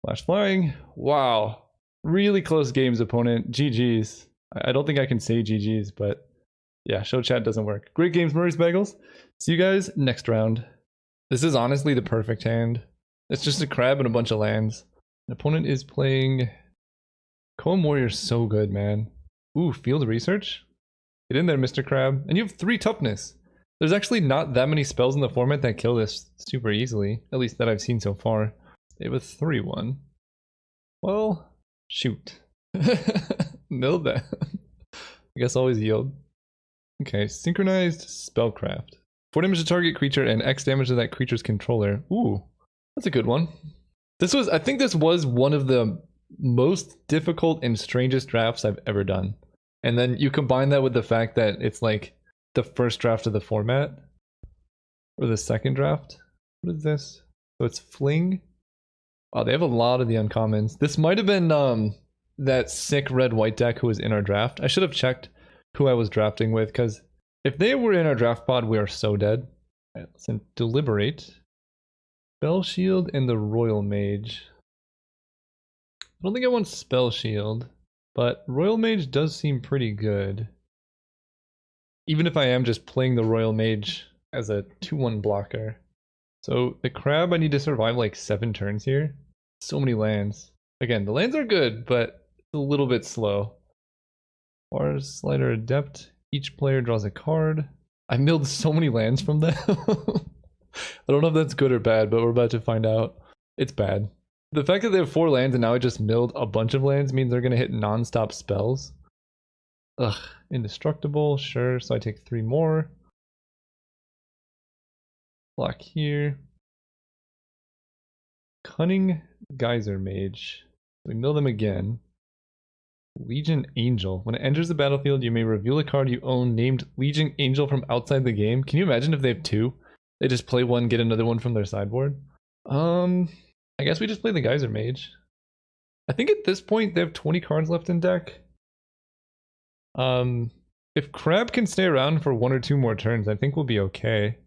Flash flying. Wow. Really close games, opponent. GG's. I don't think I can say GG's, but yeah, show chat doesn't work. Great games, Murray's Bagels. See you guys next round. This is honestly the perfect hand. It's just a crab and a bunch of lands. An opponent is playing... Koem Warrior's so good, man. Ooh, field research? Get in there, Mr. Crab. And you have 3 toughness. There's actually not that many spells in the format that kill this super easily. At least that I've seen so far. They have a 3-1. Well, shoot. Mill that. I guess always yield. Okay, synchronized spellcraft. 4 damage to target creature and X damage to that creature's controller. Ooh, that's a good one. I think this was one of the most difficult and strangest drafts I've ever done. And then you combine that with the fact that it's like the first draft of the format. Or the second draft. What is this? So it's Fling. Wow, they have a lot of the uncommons. This might have been that sick red-white deck who was in our draft. I should have checked who I was drafting with, because if they were in our draft pod, we are so dead. All right, let's deliberate. Spell Shield and the Royal Mage. I don't think I want Spell Shield, but Royal Mage does seem pretty good. Even if I am just playing the Royal Mage as a 2-1 blocker. So the crab, I need to survive like 7 turns here. So many lands. Again, the lands are good, but it's a little bit slow. Far Slider Adept. Each player draws a card. I milled so many lands from them. I don't know if that's good or bad, but we're about to find out. It's bad. The fact that they have 4 lands and now I just milled a bunch of lands means they're going to hit non-stop spells. Ugh. Indestructible, sure. So I take 3 more. Block here. Cunning Geyser Mage. We mill them again. Legion Angel. When it enters the battlefield, you may reveal a card you own named Legion Angel from outside the game. Can you imagine if they have 2? They just play one, get another one from their sideboard? I guess we just play the Geyser Mage. I think at this point they have 20 cards left in deck. If Crab can stay around for 1 or 2 more turns, I think we'll be okay.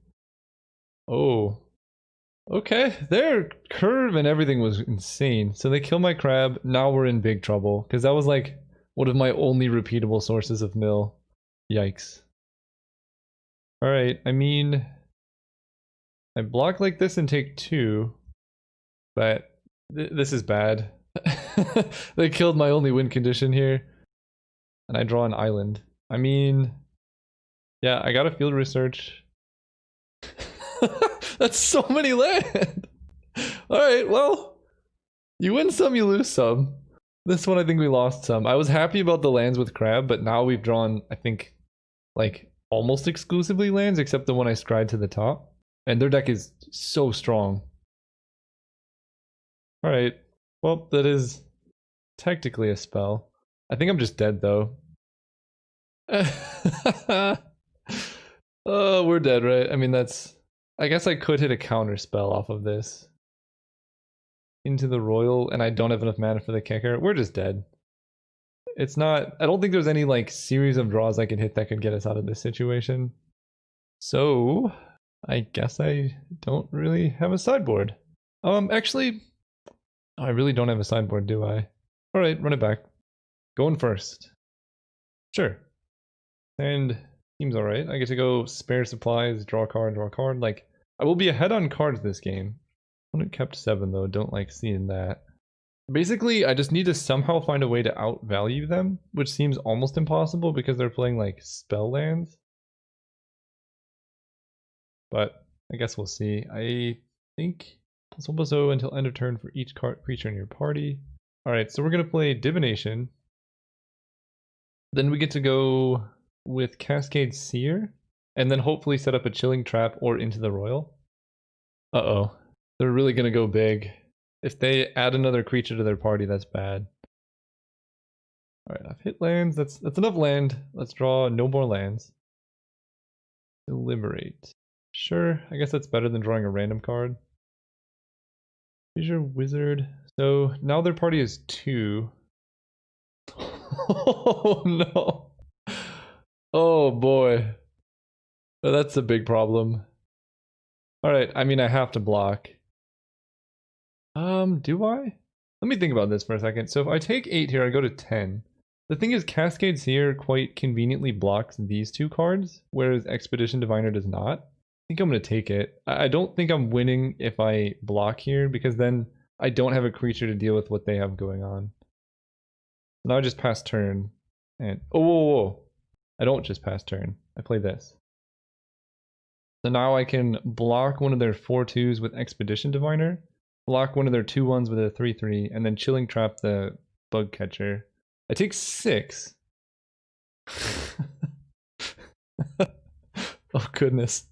Oh. Okay, their curve and everything was insane. So they kill my Crab, now we're in big trouble. Because that was like one of my only repeatable sources of mill. Yikes. Alright, I mean... I block like this and take 2. But this is bad. They killed my only win condition here. And I draw an island. I mean... Yeah, I got a field research. That's so many land! Alright, well... You win some, you lose some. This one I think we lost some. I was happy about the lands with Crab, but now we've drawn, I think, like, almost exclusively lands, except the one I scried to the top. And their deck is so strong. Alright, well, that is technically a spell. I think I'm just dead, though. Oh, we're dead, right? I mean, that's... I guess I could hit a counter spell off of this. Into the Royal, and I don't have enough mana for the kicker. We're just dead. It's not... I don't think there's any, like, series of draws I can hit that could get us out of this situation. So... I guess I don't really have a sideboard. Actually... I really don't have a sideboard, do I? Alright, run it back. Going first. Sure. And seems alright. I get to go spare supplies, draw a card, draw a card. Like, I will be ahead on cards this game. Opponent kept 7 though, don't like seeing that. Basically, I just need to somehow find a way to outvalue them, which seems almost impossible because they're playing like spell lands. But I guess we'll see. I think +1/+0 until end of turn for each creature in your party. Alright, so we're going to play Divination. Then we get to go with Cascade Seer. And then hopefully set up a Chilling Trap or Into the Royal. Uh-oh. They're really going to go big. If they add another creature to their party, that's bad. Alright, I've hit lands. That's enough land. Let's draw no more lands. Deliberate. Sure, I guess that's better than drawing a random card. Here's your wizard. So now their party is 2. Oh no. Oh boy. That's a big problem. Alright, I mean I have to block. Do I? Let me think about this for a second. So if I take 8 here, I go to 10. The thing is, Cascades here quite conveniently blocks these two cards, whereas Expedition Diviner does not. I think I'm going to take it. I don't think I'm winning if I block here, because then I don't have a creature to deal with what they have going on. Now I just pass turn, and oh, whoa, whoa. I don't just pass turn. I play this. So now I can block one of their 4/2s with Expedition Diviner, block one of their 2/1s with a 3/3, and then Chilling Trap the Bug Catcher. I take 6. Oh goodness.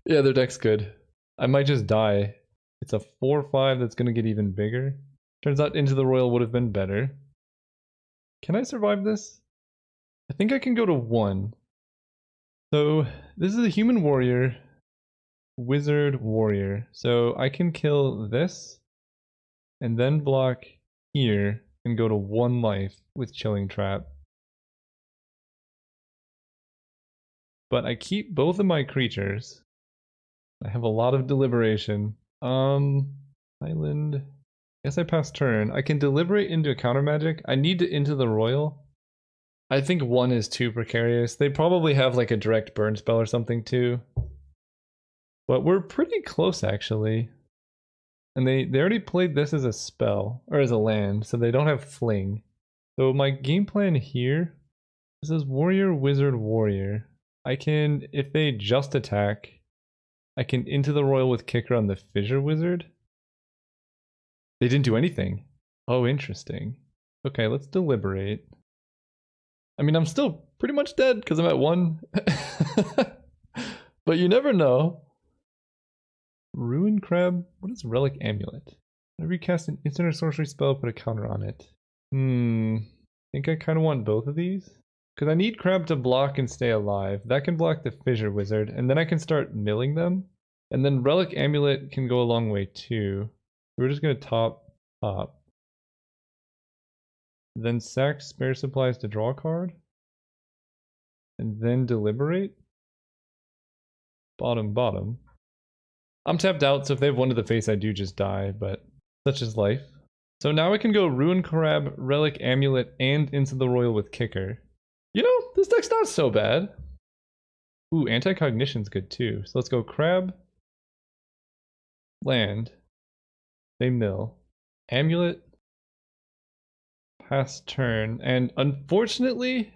Yeah, their deck's good. I might just die. It's a 4/5 that's gonna get even bigger. Turns out Into the Royal would have been better. Can I survive this? I think I can go to 1. So this is a human warrior, wizard warrior. So I can kill this and then block here and go to 1 life with Chilling Trap. But I keep both of my creatures. I have a lot of deliberation. Island. Guess I pass turn. I can deliberate into a counter magic. I need to Into the Royal. I think 1 is too precarious. They probably have like a direct burn spell or something too. But we're pretty close actually. And they already played this as a spell, or as a land, so they don't have fling. So my game plan here, this is warrior, wizard, warrior. I can, if they just attack, I can Into the Royal with kicker on the fissure wizard. They didn't do anything. Oh, interesting. Okay, let's deliberate. I mean, I'm still pretty much dead because I'm at 1. But you never know. Ruin Crab? What is Relic Amulet? I recast an instant or sorcery spell, put a counter on it. I think I kind of want both of these. Because I need Crab to block and stay alive. That can block the Fissure Wizard, and then I can start milling them. And then Relic Amulet can go a long way too. We're just going to top. Then sack spare supplies to draw a card. And then deliberate. Bottom. I'm tapped out, so if they have 1 to the face, I do just die, but such is life. So now I can go Ruin Crab, Relic Amulet, and Into the Royal with kicker. You know, this deck's not so bad. Ooh, Anti-Cognition's good too. So let's go Crab, land, they mill, Amulet, pass turn, and unfortunately,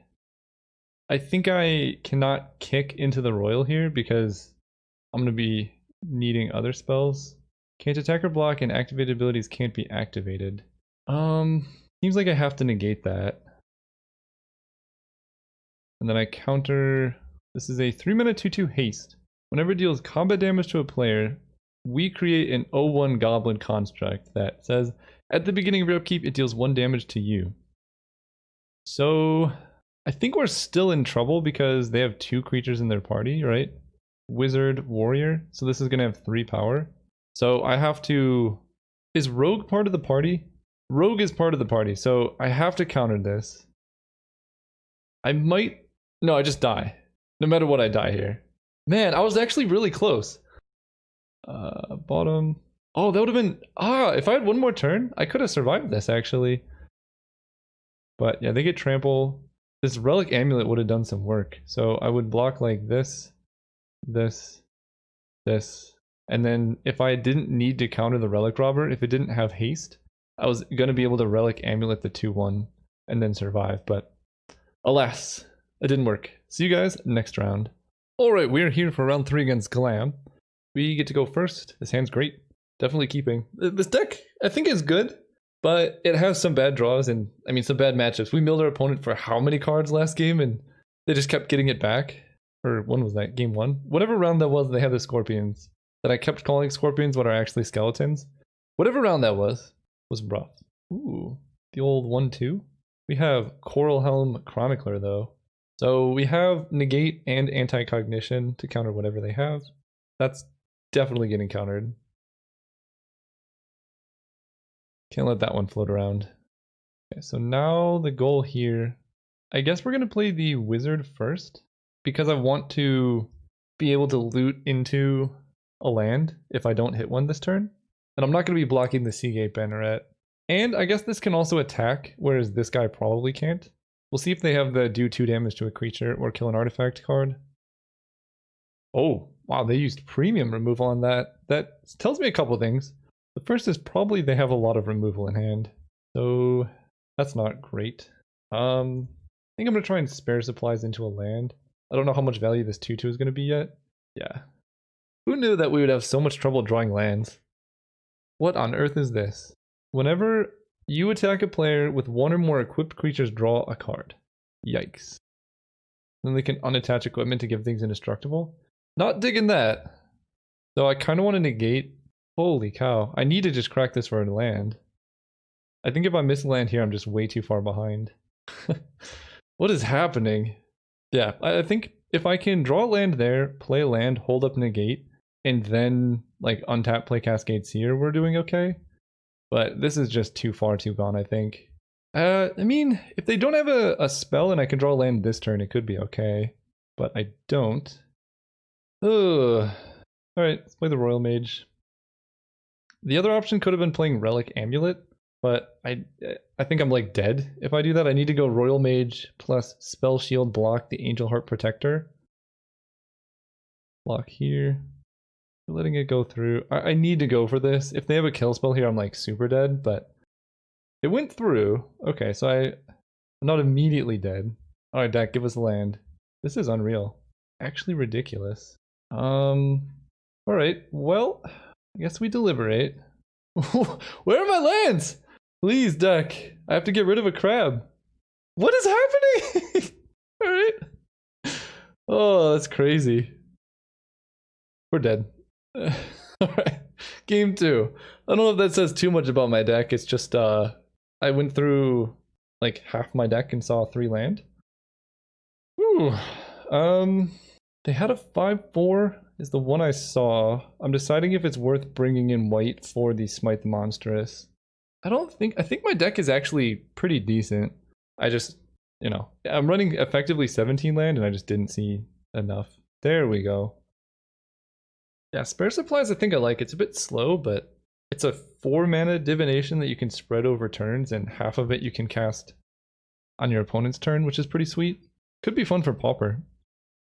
I think I cannot kick Into the Royal here because I'm going to be needing other spells. Can't attack or block, and activated abilities can't be activated. Seems like I have to negate that. And then I counter. This is a 3-mana 2/2 haste. Whenever it deals combat damage to a player, we create an 0/1 goblin construct that says, at the beginning of your upkeep, it deals 1 damage to you. So I think we're still in trouble because they have 2 creatures in their party, right? Wizard, warrior. So this is going to have 3 power. So I have to... Is Rogue part of the party? Rogue is part of the party, so I have to counter this. I might... No, I just die. No matter what, I die here. Man, I was actually really close. Bottom. Oh, that would have been... if I had 1 more turn, I could have survived this, actually. But yeah, they get trample. This Relic Amulet would have done some work. So I would block like this, this, and then if I didn't need to counter the Relic Robber, if it didn't have haste, I was going to be able to Relic Amulet the 2/1 and then survive, but alas, it didn't work. See you guys next round. Alright, we're here for round 3 against Glam. We get to go first. This hand's great. Definitely keeping. This deck, I think, is good, but it has some bad draws and, I mean, some bad matchups. We milled our opponent for how many cards last game, and they just kept getting it back. Or when was that? Game 1? Whatever round that was, they had the Scorpions. That I kept calling Scorpions but are actually Skeletons. Whatever round that was rough. Ooh, the old 1/2. We have Coral Helm Chronicler though. So we have Negate and Anti-Cognition to counter whatever they have. That's definitely getting countered. Can't let that one float around. Okay, so now the goal here, I guess we're going to play the wizard first because I want to be able to loot into a land if I don't hit one this turn. And I'm not going to be blocking the Seagate Banneret. And I guess this can also attack, whereas this guy probably can't. We'll see if they have the do 2 damage to a creature or kill an artifact card. Oh, wow, they used premium removal on that. That tells me a couple things. The first is probably they have a lot of removal in hand. So that's not great. I think I'm going to try and spare supplies into a land. I don't know how much value this 2/2 is going to be yet. Yeah. Who knew that we would have so much trouble drawing lands? What on earth is this? Whenever you attack a player with one or more equipped creatures, draw a card. Yikes. Then they can unattach equipment to give things indestructible. Not digging that. So I kind of want to negate. Holy cow. I need to just crack this for a land. I think if I miss land here, I'm just way too far behind. What is happening? Yeah, I think if I can draw a land there, play a land, hold up negate, and then like untap, play Cascade Seer, we're doing okay. But this is just too far too gone, I think. I mean, if they don't have a spell and I can draw land this turn, it could be okay. But I don't. Ugh. Alright, let's play the Royal Mage. The other option could have been playing Relic Amulet, but I think I'm like dead if I do that. I need to go Royal Mage plus Spell Shield block the Angel Heart Protector. Block here. Letting it go through. I need to go for this. If they have a kill spell here, I'm like super dead, but it went through. Okay, so I'm not immediately dead. Alright, deck, give us land. This is unreal. Actually ridiculous. Alright, well, I guess we deliberate. Where are my lands? Please, deck. I have to get rid of a crab. What is happening? Alright. Oh, that's crazy. We're dead. Alright, game 2. I don't know if that says too much about my deck. It's just I went through like half my deck and saw 3 land. Ooh. They had a 5/4 is the one I saw. I'm deciding if it's worth bringing in white for the Smite the Monstrous. I think my deck is actually pretty decent. I just, you know, I'm running effectively 17 land and I just didn't see enough. There we go. Yeah, Spare Supplies I think I like. It's a bit slow, but it's a 4 mana divination that you can spread over turns, and half of it you can cast on your opponent's turn, which is pretty sweet. Could be fun for Pauper.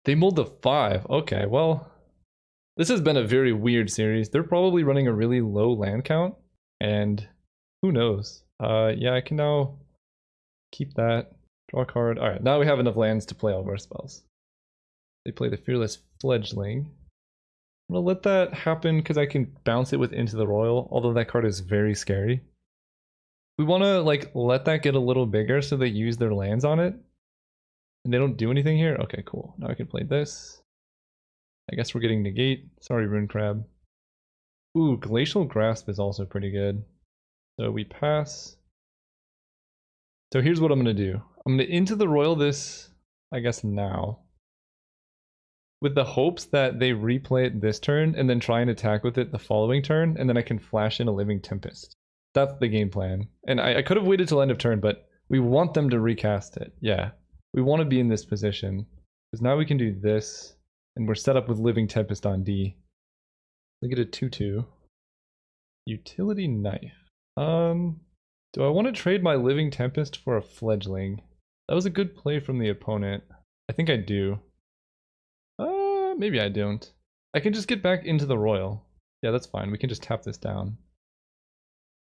They mulled the 5. Okay, well, this has been a very weird series. They're probably running a really low land count, and who knows? Yeah, I can now keep that. Draw a card. Alright, now we have enough lands to play all of our spells. They play the Fearless Fledgling. I'm gonna let that happen because I can bounce it with Into the Royal, although that card is very scary. We want to like let that get a little bigger so they use their lands on it. And they don't do anything here? Okay, cool. Now I can play this. I guess we're getting negate. Sorry, Rune Crab. Ooh, Glacial Grasp is also pretty good. So we pass. So here's what I'm gonna do. I'm gonna Into the Royal this, I guess now, with the hopes that they replay it this turn and then try and attack with it the following turn, and then I can flash in a Living Tempest. That's the game plan. And I could have waited till end of turn, but we want them to recast it. Yeah, we want to be in this position. Because now we can do this, and we're set up with Living Tempest on D. Look at a 2/2. Utility Knife. Do I want to trade my Living Tempest for a Fledgling? That was a good play from the opponent. I think I do. Maybe I don't. I can just get back into the Royal. Yeah, that's fine. We can just tap this down.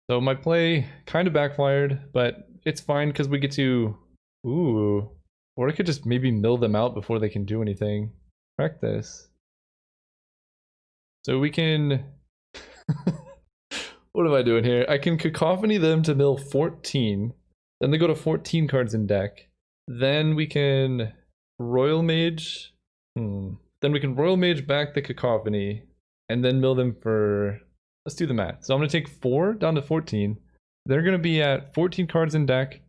So my play kind of backfired, but it's fine because we get to... Ooh. Or I could just maybe mill them out before they can do anything. Crack this. So we can... What am I doing here? I can Cacophony them to mill 14. Then they go to 14 cards in deck. Then we can Royal Mage... Then we can Royal Mage back the Cacophony, and then mill them for... Let's do the math. So I'm going to take 4 down to 14. They're going to be at 14 cards in deck,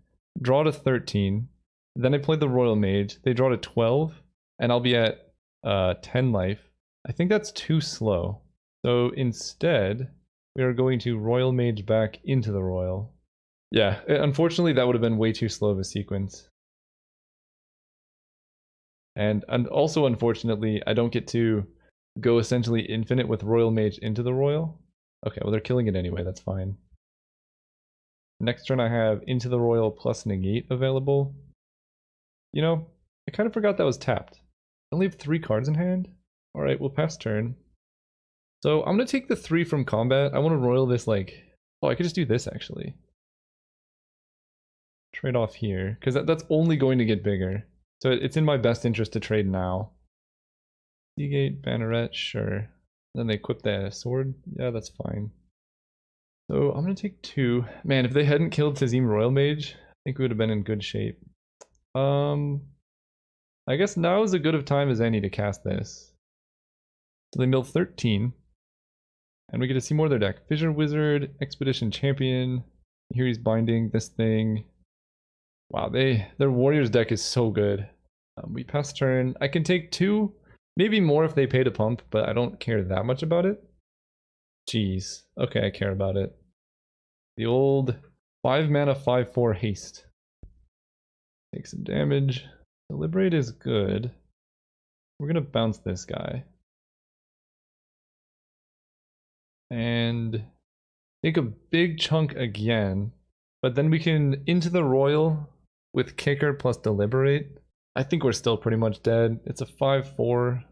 draw to 13. Then I play the Royal Mage. They draw to 12, and I'll be at 10 life. I think that's too slow. So instead, we are going to Royal Mage back into the Royal. Yeah, unfortunately that would have been way too slow of a sequence. And also unfortunately, I don't get to go essentially infinite with Royal Mage into the Royal. Okay, well they're killing it anyway, that's fine. Next turn I have Into the Royal plus Negate available. You know, I kind of forgot that was tapped. I only have 3 cards in hand. Alright, we'll pass turn. So I'm going to take the 3 from combat. I want to Royal this like... Oh, I could just do this actually. Trade off here, because that's only going to get bigger. So it's in my best interest to trade now. Seagate, Banneret, sure. Then they equip the sword. Yeah, that's fine. So I'm going to take 2. Man, if they hadn't killed Tazim Royal Mage, I think we would have been in good shape. I guess now is as good of time as any to cast this. So they mill 13. And we get to see more of their deck. Fissure Wizard, Expedition Champion. Here he's binding this thing. Wow, their Warriors deck is so good. We pass turn. I can take 2, maybe more if they pay to pump, but I don't care that much about it. Jeez. Okay, I care about it. The old 5 mana 5/4 haste. Take some damage. Deliberate is good. We're gonna bounce this guy. And take a big chunk again. But then we can Into the Royal with Kicker plus Deliberate. I think we're still pretty much dead. It's a 5/4.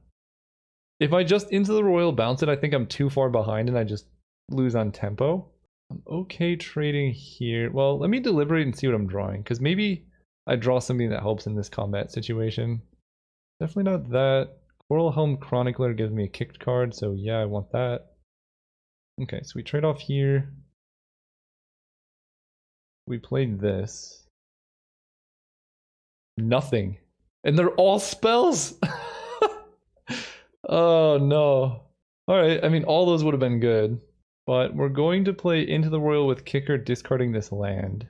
If I just Into the Royal bounce it, I think I'm too far behind and I just lose on tempo. I'm okay trading here. Well, let me Deliberate and see what I'm drawing, because maybe I draw something that helps in this combat situation. Definitely not that. Coral Helm Chronicler gives me a kicked card, so yeah, I want that. Okay, so we trade off here. We played this. Nothing. And they're all spells? Oh no. Alright, I mean all those would have been good. But we're going to play Into the Royal with Kicker, discarding this land.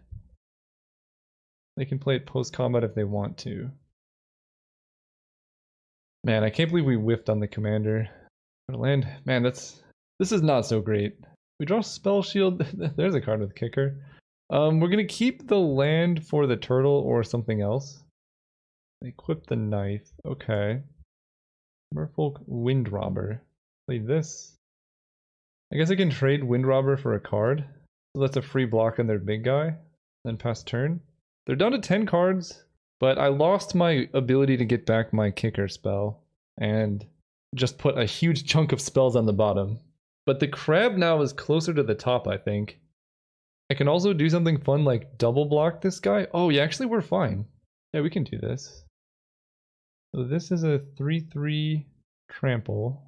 They can play it post-combat if they want to. Man, I can't believe we whiffed on the commander. Land, man, this is not so great. We draw Spell Shield. There's a card with Kicker. We're gonna keep the land for the turtle or something else. Equip the knife. Okay. Merfolk Wind Robber. Play this. I guess I can trade Wind Robber for a card. So that's a free block on their big guy. Then pass turn. They're down to 10 cards, but I lost my ability to get back my Kicker spell. And just put a huge chunk of spells on the bottom. But the crab now is closer to the top, I think. I can also do something fun like double block this guy. Oh, yeah, actually we're fine. Yeah, we can do this. So this is a 3/3 trample.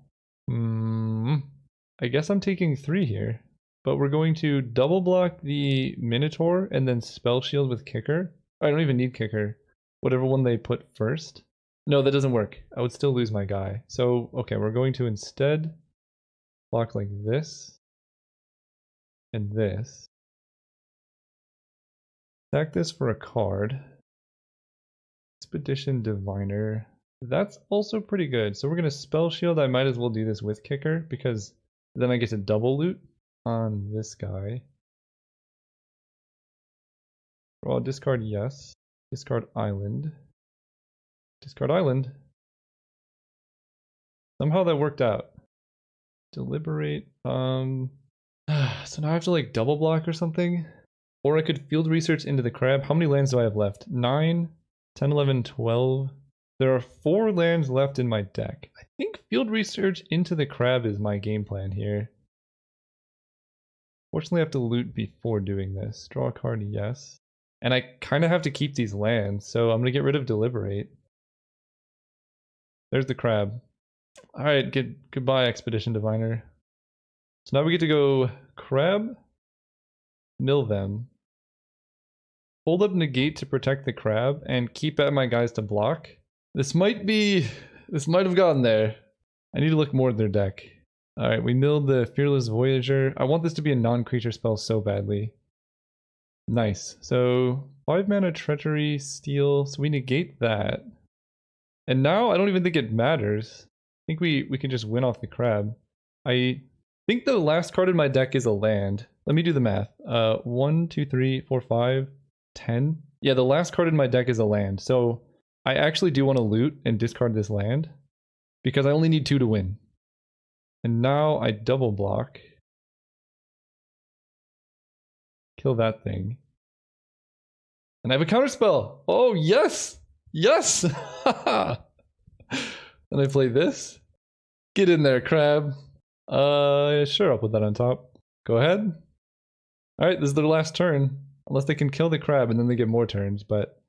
I guess I'm taking 3 here. But we're going to double block the Minotaur and then Spell Shield with Kicker. I don't even need Kicker. Whatever one they put first. No, that doesn't work. I would still lose my guy. So, okay, we're going to instead block like this. And this. Sack this for a card. Expedition Diviner. That's also pretty good. So we're going to Spell Shield. I might as well do this with Kicker, because then I get to double loot on this guy. Draw, discard, yes. Discard Island. Discard Island. Somehow that worked out. Deliberate. So now I have to like double block or something? Or I could Field Research into the crab. How many lands do I have left? 9, 10, 11, 12. There are 4 lands left in my deck. I think Field Research into the crab is my game plan here. Fortunately, I have to loot before doing this. Draw a card, yes. And I kind of have to keep these lands, so I'm going to get rid of Deliberate. There's the crab. Alright, goodbye, Expedition Diviner. So now we get to go crab, mill them, hold up negate to protect the crab, and keep at my guys to block. This might have gotten there. I need to look more at their deck. Alright, we milled the Fearless Voyager. I want this to be a non-creature spell so badly. Nice. So 5 mana Treachery, Steal, so we negate that. And now I don't even think it matters. I think we can just win off the crab. think the last card in my deck is a land. Let me do the math. 1, 2, 3, 4, 5, 10. Yeah, the last card in my deck is a land. So I actually do want to loot and discard this land because I only need 2 to win. And now I double block. Kill that thing. And I have a counterspell. Oh, yes! Yes! And I play this. Get in there, crab. Sure, I'll put that on top. Go ahead. Alright, this is their last turn. Unless they can kill the crab and then they get more turns, but...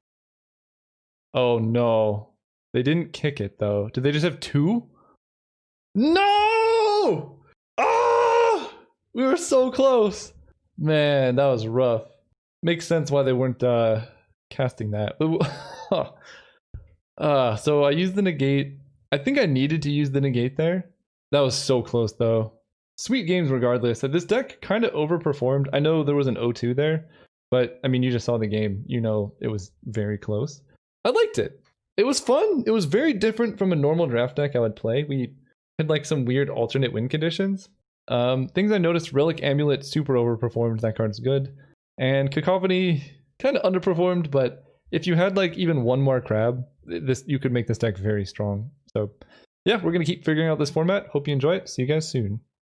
Oh no. They didn't kick it though. Did they just have 2? No! Ah! We were so close. Man, that was rough. Makes sense why they weren't casting that. So I used the negate. I think I needed to use the negate there. That was so close though. Sweet games regardless. This deck kind of overperformed. I know there was an 0-2 there, but I mean, you just saw the game. You know it was very close. I liked it. It was fun. It was very different from a normal draft deck I would play. We had like some weird alternate win conditions. Things I noticed, Relic Amulet super overperformed. That card's good. And Cacophony kind of underperformed, but if you had like even one more crab, you could make this deck very strong. So yeah, we're going to keep figuring out this format. Hope you enjoy it. See you guys soon.